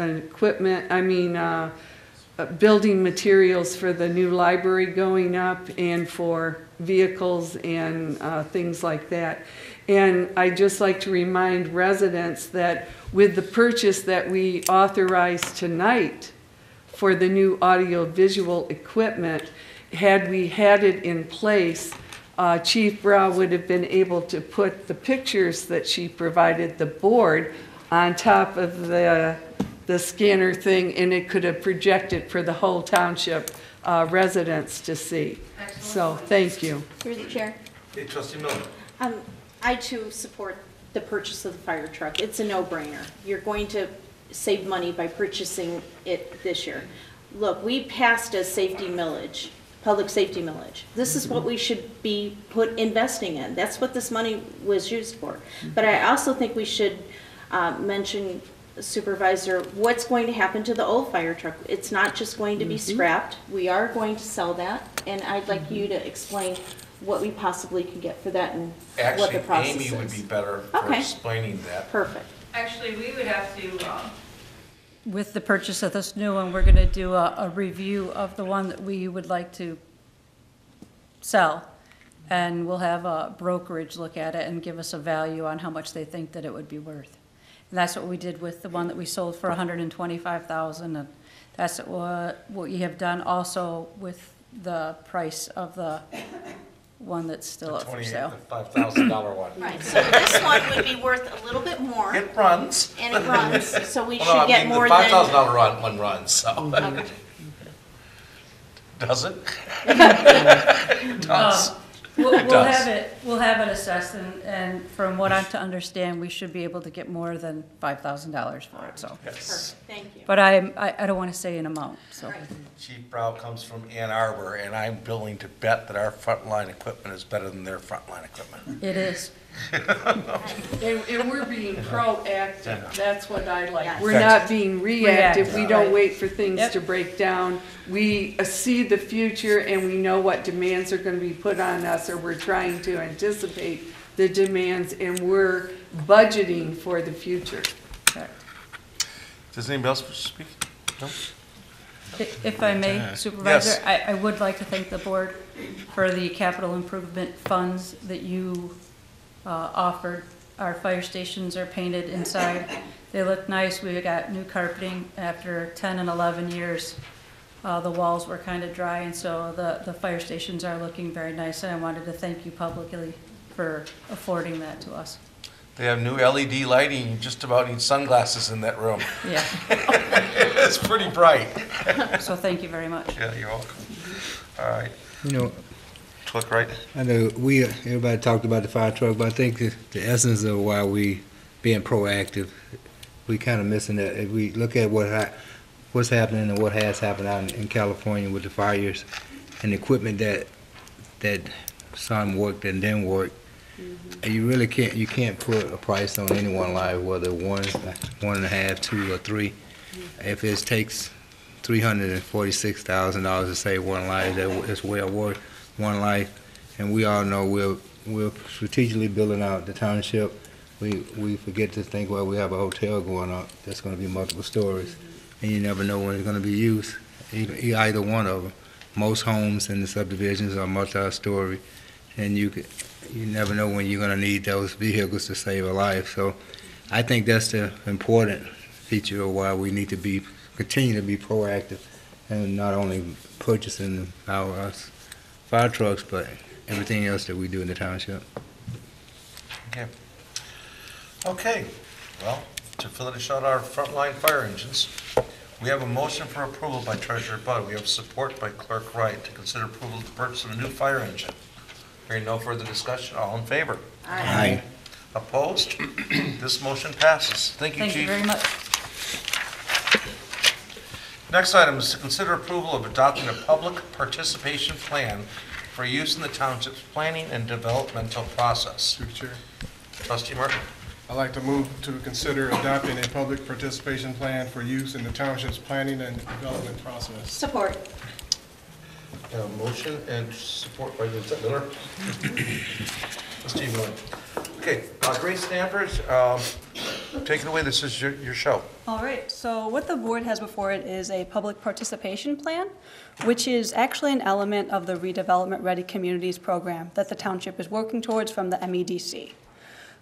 building materials for the new library going up, and for vehicles and things like that. And I'd just like to remind residents that with the purchase that we authorized tonight for the new audio-visual equipment, had we had it in place, Chief Brow would have been able to put the pictures that she provided the board on top of the scanner thing, and it could have projected for the whole township residents to see. Excellent. So, thank you. Through the chair. Hey, Trustee Miller. I too support the purchase of the fire truck. It's a no-brainer. You're going to save money by purchasing it this year. Look, we passed a safety millage, public safety millage. This is what we should be investing in. That's what this money was used for. But I also think we should mention, Supervisor, what's going to happen to the old fire truck. It's not just going to be scrapped. We are going to sell that, and I'd like you to explain what we possibly can get for that and what the process is. Amy would be better for explaining that. Perfect. Actually, we would have to, with the purchase of this new one, we're going to do a review of the one that we would like to sell. And we'll have a brokerage look at it and give us a value on how much they think that it would be worth. And that's what we did with the one that we sold for $125,000. And that's what you have done also with the price of the one that's still up for sale. The $5,000 one. Right, so this one would be worth a little bit more. It runs. And it runs, so we Well, should no, get more the than. $5,000 one runs, so. Okay. Does it? It does. We'll does. have it assessed, and from what I'm to understand, we should be able to get more than $5,000 for it, so. Yes. Perfect, thank you. But I don't want to say an amount, so. Right. Chief Brow comes from Ann Arbor, and I'm willing to bet that our frontline equipment is better than their frontline equipment. It is. And we're being proactive. That's what I like. Yes. We're not being reactive. We don't Right. wait for things Yep. to break down. We see the future, and we know what demands are going to be put on us, or we're trying to anticipate the demands, and we're budgeting for the future. Correct. Does anybody else speak? No? If I may, Supervisor, I would like to thank the board for the capital improvement funds that you offered. Our fire stations are painted inside. They look nice. We got new carpeting after 10 and 11 years. The walls were kind of dry, and so the fire stations are looking very nice, and I wanted to thank you publicly for affording that to us. They have new LED lighting. You just about need sunglasses in that room. Yeah, It's pretty bright. so thank you very much. Yeah, you're welcome. All right. You know, Click right. I know everybody talked about the fire truck, but I think the essence of why we being proactive, we kind of missing that. If we look at what's happening and what has happened out in California with the fires and the equipment that some worked and didn't work, you really can't put a price on any one life, whether 1.5, 2, or 3. If it takes $346,000 to save one life, it's well worth one life. And we all know we're strategically building out the township. We forget to think, well, we have a hotel going up that's going to be multiple stories, and you never know when it's going to be used, either one of them. Most homes in the subdivisions are multi-story, and you never know when you're going to need those vehicles to save a life. So I think that's the important feature of why we need to continue to be proactive And not only purchasing our fire trucks, but everything else that we do in the township. Okay. Okay, well, to finish out our frontline fire engines, we have a motion for approval by Treasurer Bud. We have support by Clerk Wright to consider approval to purchase a new fire engine. Hearing no further discussion, all in favor? Aye. Opposed? This motion passes. Thank you, Chief. Thank you very much. Next item is to consider approval of adopting a public participation plan for use in the township's planning and developmental process. Through the chair. Trustee Martin. I'd like to move to consider adopting a public participation plan for use in the township's planning and development process. Support. Motion and support by Lieutenant Miller. Trustee Miller. Okay, Grace Stanford, take it away. This is your show. All right, so what the board has before it is a public participation plan, which is actually an element of the Redevelopment Ready Communities program that the township is working towards from the MEDC.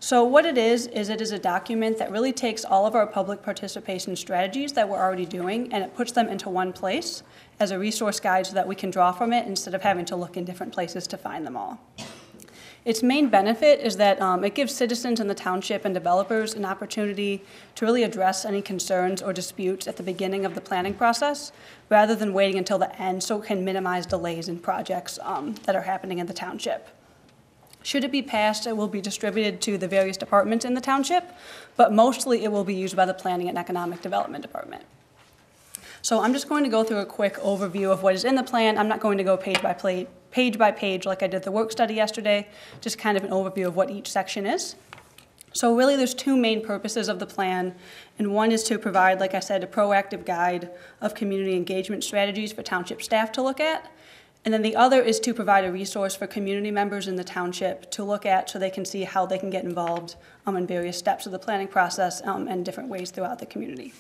So what it is it is a document that really takes all of our public participation strategies that we're already doing and it puts them into one place as a resource guide so that we can draw from it instead of having to look in different places to find them all. Its main benefit is that it gives citizens in the township and developers an opportunity to really address any concerns or disputes at the beginning of the planning process rather than waiting until the end, so it can minimize delays in projects that are happening in the township. Should it be passed, it will be distributed to the various departments in the township, but mostly it will be used by the Planning and Economic Development Department. So I'm just going to go through a quick overview of what is in the plan. I'm not going to go page by page like I did the work study yesterday, just kind of an overview of what each section is. So really there's two main purposes of the plan, and one is to provide, like I said, a proactive guide of community engagement strategies for township staff to look at, and then the other is to provide a resource for community members in the township to look at so they can see how they can get involved in various steps of the planning process and different ways throughout the community.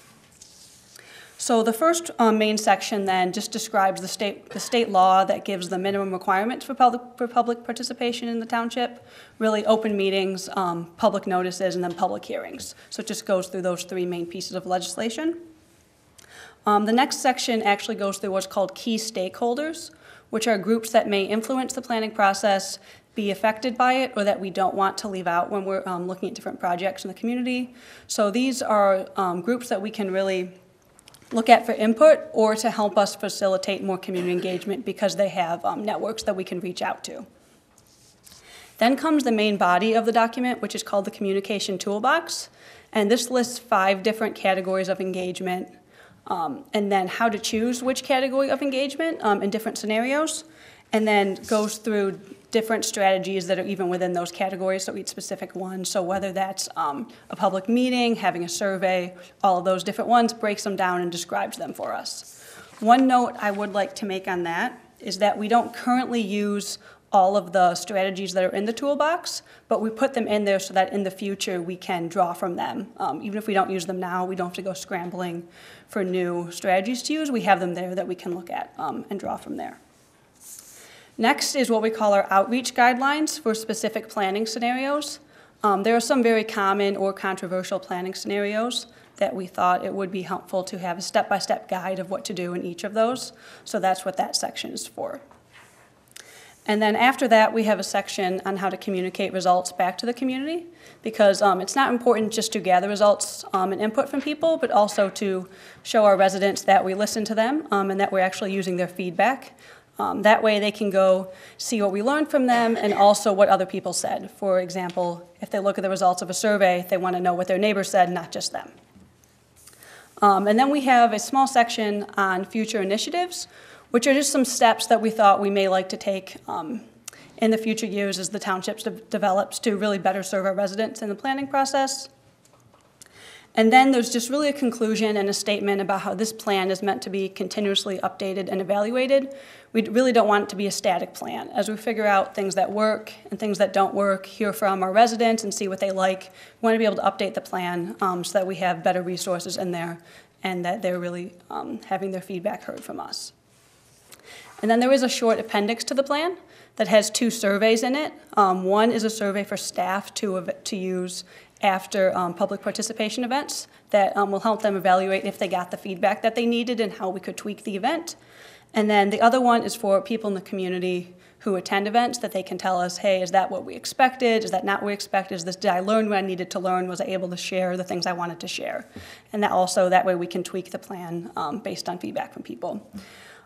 So the first main section then just describes the state law that gives the minimum requirements for public participation in the township, really open meetings, public notices, and then public hearings. So it just goes through those three main pieces of legislation. The next section actually goes through what's called key stakeholders, which are groups that may influence the planning process, be affected by it, or that we don't want to leave out when we're looking at different projects in the community. So these are groups that we can really look at for input or to help us facilitate more community engagement because they have networks that we can reach out to. Then comes the main body of the document, which is called the Communication Toolbox. And this lists 5 different categories of engagement and then how to choose which category of engagement in different scenarios, and then goes through different strategies that are even within those categories, so each specific one. So whether that's a public meeting, having a survey, all of those different ones, breaks them down and describes them for us. One note I would like to make on that is that we don't currently use all of the strategies that are in the toolbox, but we put them in there so that in the future we can draw from them. Even if we don't use them now, we don't have to go scrambling for new strategies to use. We have them there that we can look at and draw from there. Next is what we call our outreach guidelines for specific planning scenarios. There are some very common or controversial planning scenarios that we thought it would be helpful to have a step-by-step guide of what to do in each of those. So that's what that section is for. And then after that, we have a section on how to communicate results back to the community, because it's not important just to gather results and input from people, but also to show our residents that we listen to them and that we're actually using their feedback. That way they can go see what we learned from them and also what other people said. For example, if they look at the results of a survey, they want to know what their neighbors said, not just them. And then we have a small section on future initiatives, which are just some steps that we thought we may like to take in the future years as the township develops to really better serve our residents in the planning process. And then there's just really a conclusion and a statement about how this plan is meant to be continuously updated and evaluated. We really don't want it to be a static plan. As we figure out things that work and things that don't work, hear from our residents and see what they like, we want to be able to update the plan so that we have better resources in there and that they're really having their feedback heard from us. And then there is a short appendix to the plan that has 2 surveys in it. One is a survey for staff to use after public participation events that will help them evaluate if they got the feedback that they needed and how we could tweak the event. And then the other one is for people in the community who attend events, that they can tell us, hey, is that what we expected? Is that not what we expected? Did I learn what I needed to learn? Was I able to share the things I wanted to share? And that also, that way we can tweak the plan based on feedback from people.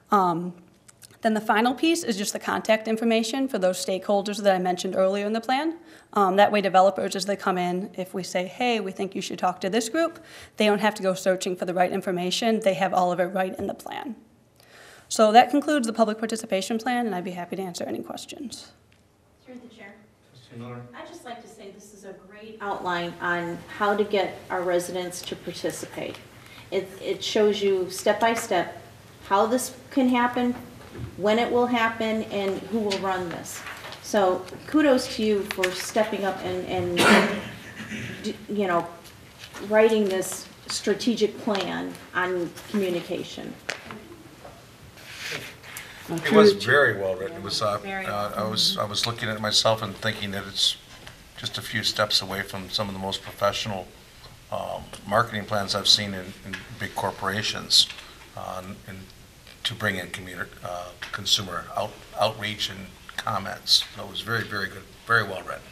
Then the final piece is just the contact information for those stakeholders that I mentioned earlier in the plan. That way developers, as they come in, if we say, hey, we think you should talk to this group, they don't have to go searching for the right information. They have all of it right in the plan. So that concludes the public participation plan, and I'd be happy to answer any questions. Through the chair. I'd just like to say this is a great outline on how to get our residents to participate. It shows you step by step how this can happen, when it will happen, and who will run this. So kudos to you for stepping up and you know, writing this strategic plan on communication. It was very well written. It was, Very I was looking at it myself and thinking that it's just a few steps away from some of the most professional marketing plans I've seen in big corporations, and to bring in consumer outreach and comments. So it was very, very good, very well written.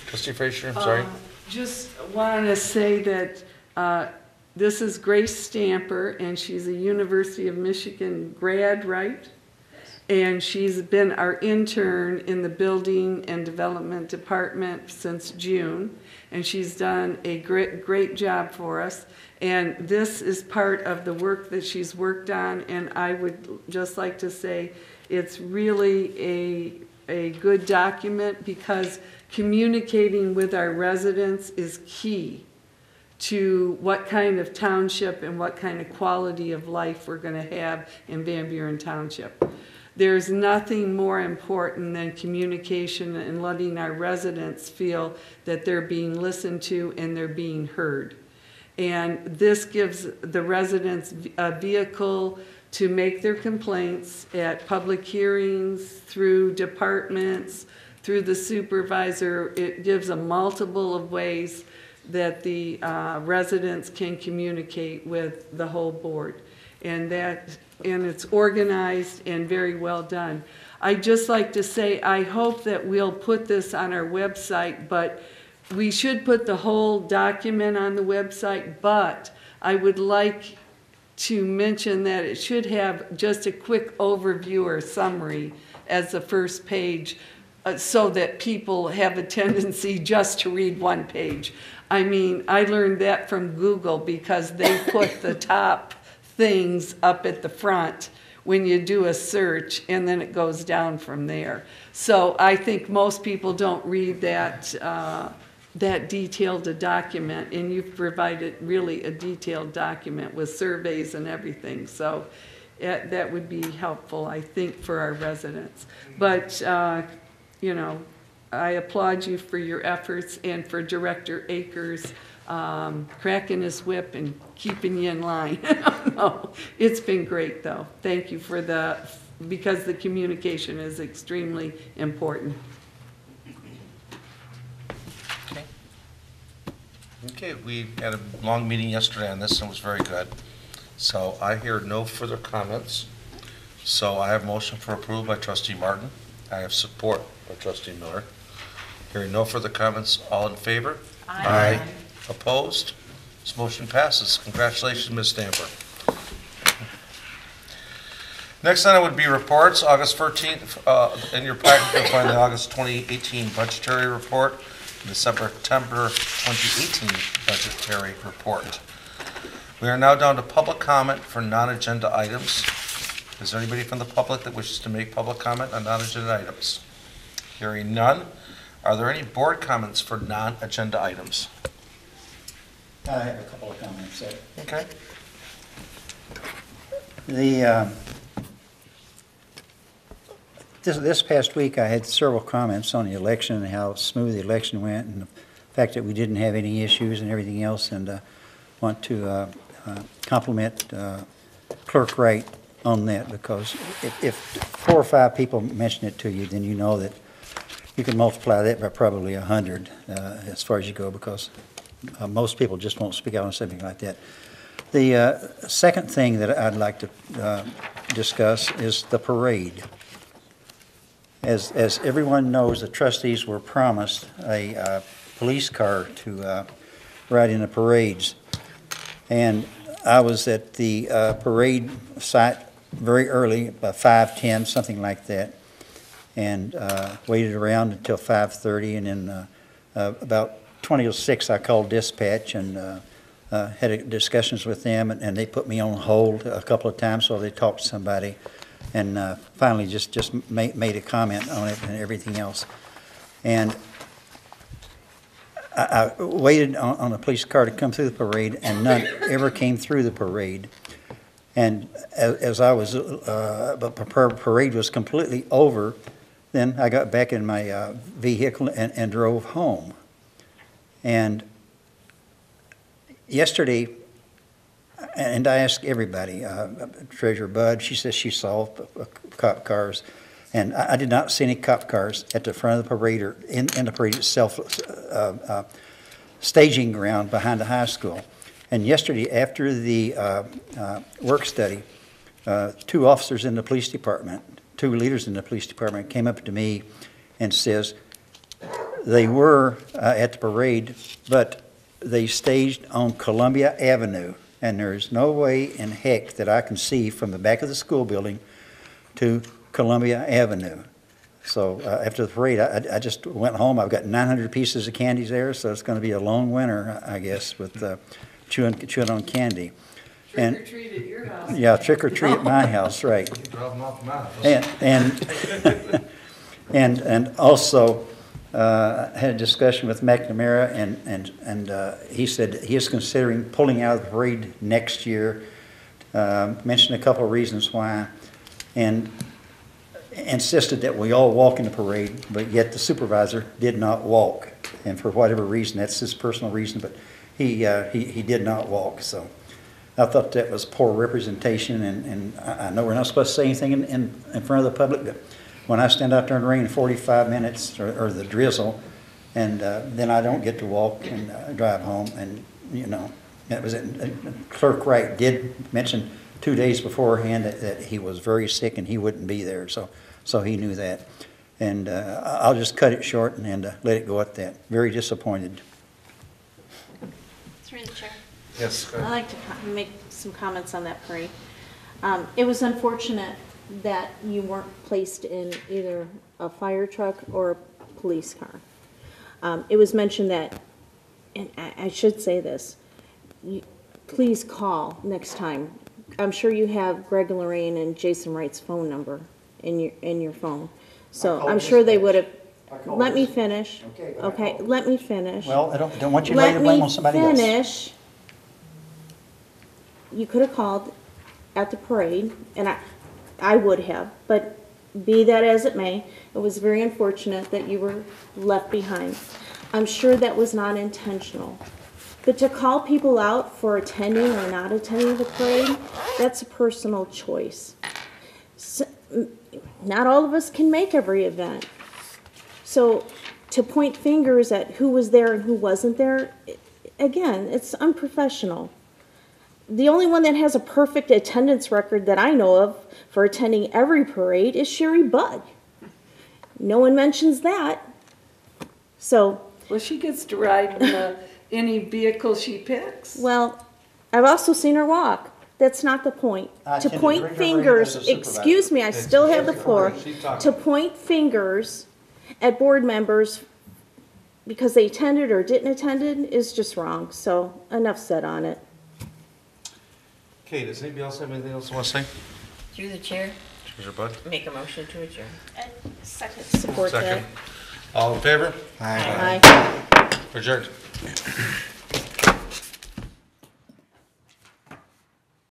Trustee Frazier, I'm sorry. Just wanted to say that this is Grace Stamper, and she's a University of Michigan grad, right? And she's been our intern in the Building and Development Department since June, and she's done a great job for us. And this is part of the work that she's worked on, and I would just like to say it's really a good document, because communicating with our residents is key to what kind of township and what kind of quality of life we're going to have in Van Buren Township. There's nothing more important than communication and letting our residents feel that they're being listened to and they're being heard. And this gives the residents a vehicle to make their complaints at public hearings, through departments, through the supervisor. It gives a multiple of ways that the residents can communicate with the whole board. And it's organized and very well done. I'd just like to say, I hope that we'll put this on our website, but we should put the whole document on the website, but I would like to mention that it should have just a quick overview or summary as the first page, so that people have a tendency just to read one page. I mean, I learned that from Google, because they put the top things up at the front when you do a search, and then it goes down from there. So I think most people don't read that detailed a document, and you've provided really a detailed document with surveys and everything. So that would be helpful, I think, for our residents. But, you know, I applaud you for your efforts, and for Director Akers cracking his whip and keeping you in line. No, it's been great, though. Thank you for because the communication is extremely important. Okay, we had a long meeting yesterday on this, and it was very good. So I hear no further comments. So I have motion for approval by Trustee Martin. I have support by Trustee Miller. Hearing no further comments, all in favor? Aye. Opposed? This motion passes. Congratulations, Ms. Stamper. Next item would be reports. August 13th, in your packet, you'll find the August 2018 budgetary report and the September 2018 budgetary report. We are now down to public comment for non-agenda items. Is there anybody from the public that wishes to make public comment on non-agenda items? Hearing none, are there any board comments for non-agenda items? I have a couple of comments there. Okay. This past week, I had several comments on the election and how smooth the election went, and the fact that we didn't have any issues and everything else, and want to compliment Clerk Wright on that, because if 4 or 5 people mention it to you, then you know that you can multiply that by probably 100 as far as you go, because most people just won't speak out on something like that. The second thing that I'd like to discuss is the parade. As everyone knows, the trustees were promised a police car to ride in the parades. And I was at the parade site very early, about 5:10, something like that, and waited around until 5:30, and then about 20 to 6 I called dispatch and had discussions with them, and they put me on hold a couple of times so they talked to somebody, and finally just made a comment on it and everything else. And I waited on a police car to come through the parade, and none ever came through the parade. And as I was, the parade was completely over, then I got back in my vehicle and drove home. And yesterday, and I asked everybody, Treasurer Budd, she says she saw cop cars, and I did not see any cop cars at the front of the parade or in the parade itself, staging ground behind the high school. And yesterday, after the work study, 2 officers in the police department, 2 leaders in the police department came up to me and says they were at the parade, but they staged on Columbia Avenue, and there's no way in heck that I can see from the back of the school building to Columbia Avenue. So after the parade, I just went home. I've got 900 pieces of candies there, so it's going to be a long winter, I guess, with chewing on candy. Trick or treat at your house. Yeah, trick or treat at my house, right. Drop them off the mountain. And also had a discussion with McNamara, and he said he is considering pulling out of the parade next year. Mentioned a couple of reasons why, and insisted that we all walk in the parade, but yet the supervisor did not walk. And for whatever reason, that's his personal reason, but he did not walk. So I thought that was poor representation, and I know we're not supposed to say anything in front of the public, but when I stand out there in the rain in 45 minutes or the drizzle, and then I don't get to walk and drive home, and you know, that was it. Clerk Wright did mention 2 days beforehand that he was very sick and he wouldn't be there, so he knew that. And I'll just cut it short and let it go at that. Very disappointed. Through the chair. Yes. I'd like to make some comments on that parade. It was unfortunate that you weren't placed in either a fire truck or a police car. It was mentioned that, and I should say this, please call next time. I'm sure you have Greg Lorraine and Jason Wright's phone number in your phone. So I'm sure they would have. Let me finish. Okay, let me finish. Well, I don't want you to lay the blame on somebody else. Let me finish. You could have called at the parade, and I would have, but be that as it may, it was very unfortunate that you were left behind. I'm sure that was not intentional. But to call people out for attending or not attending the parade, that's a personal choice. So, not all of us can make every event. So to point fingers at who was there and who wasn't there, again, it's unprofessional. The only one that has a perfect attendance record that I know of for attending every parade is Sherry Budd. No one mentions that. So. Well, she gets to ride in any vehicle she picks. Well, I've also seen her walk. That's not the point. To point fingers, excuse me, I still have the floor. To point fingers at board members because they attended or didn't attend is just wrong. So enough said on it. Okay, does anybody else have anything else they want to say? Through the chair, Treasurer Budd? make a motion to adjourn. Second. Support that. Second. All in favor? Aye. Adjourned.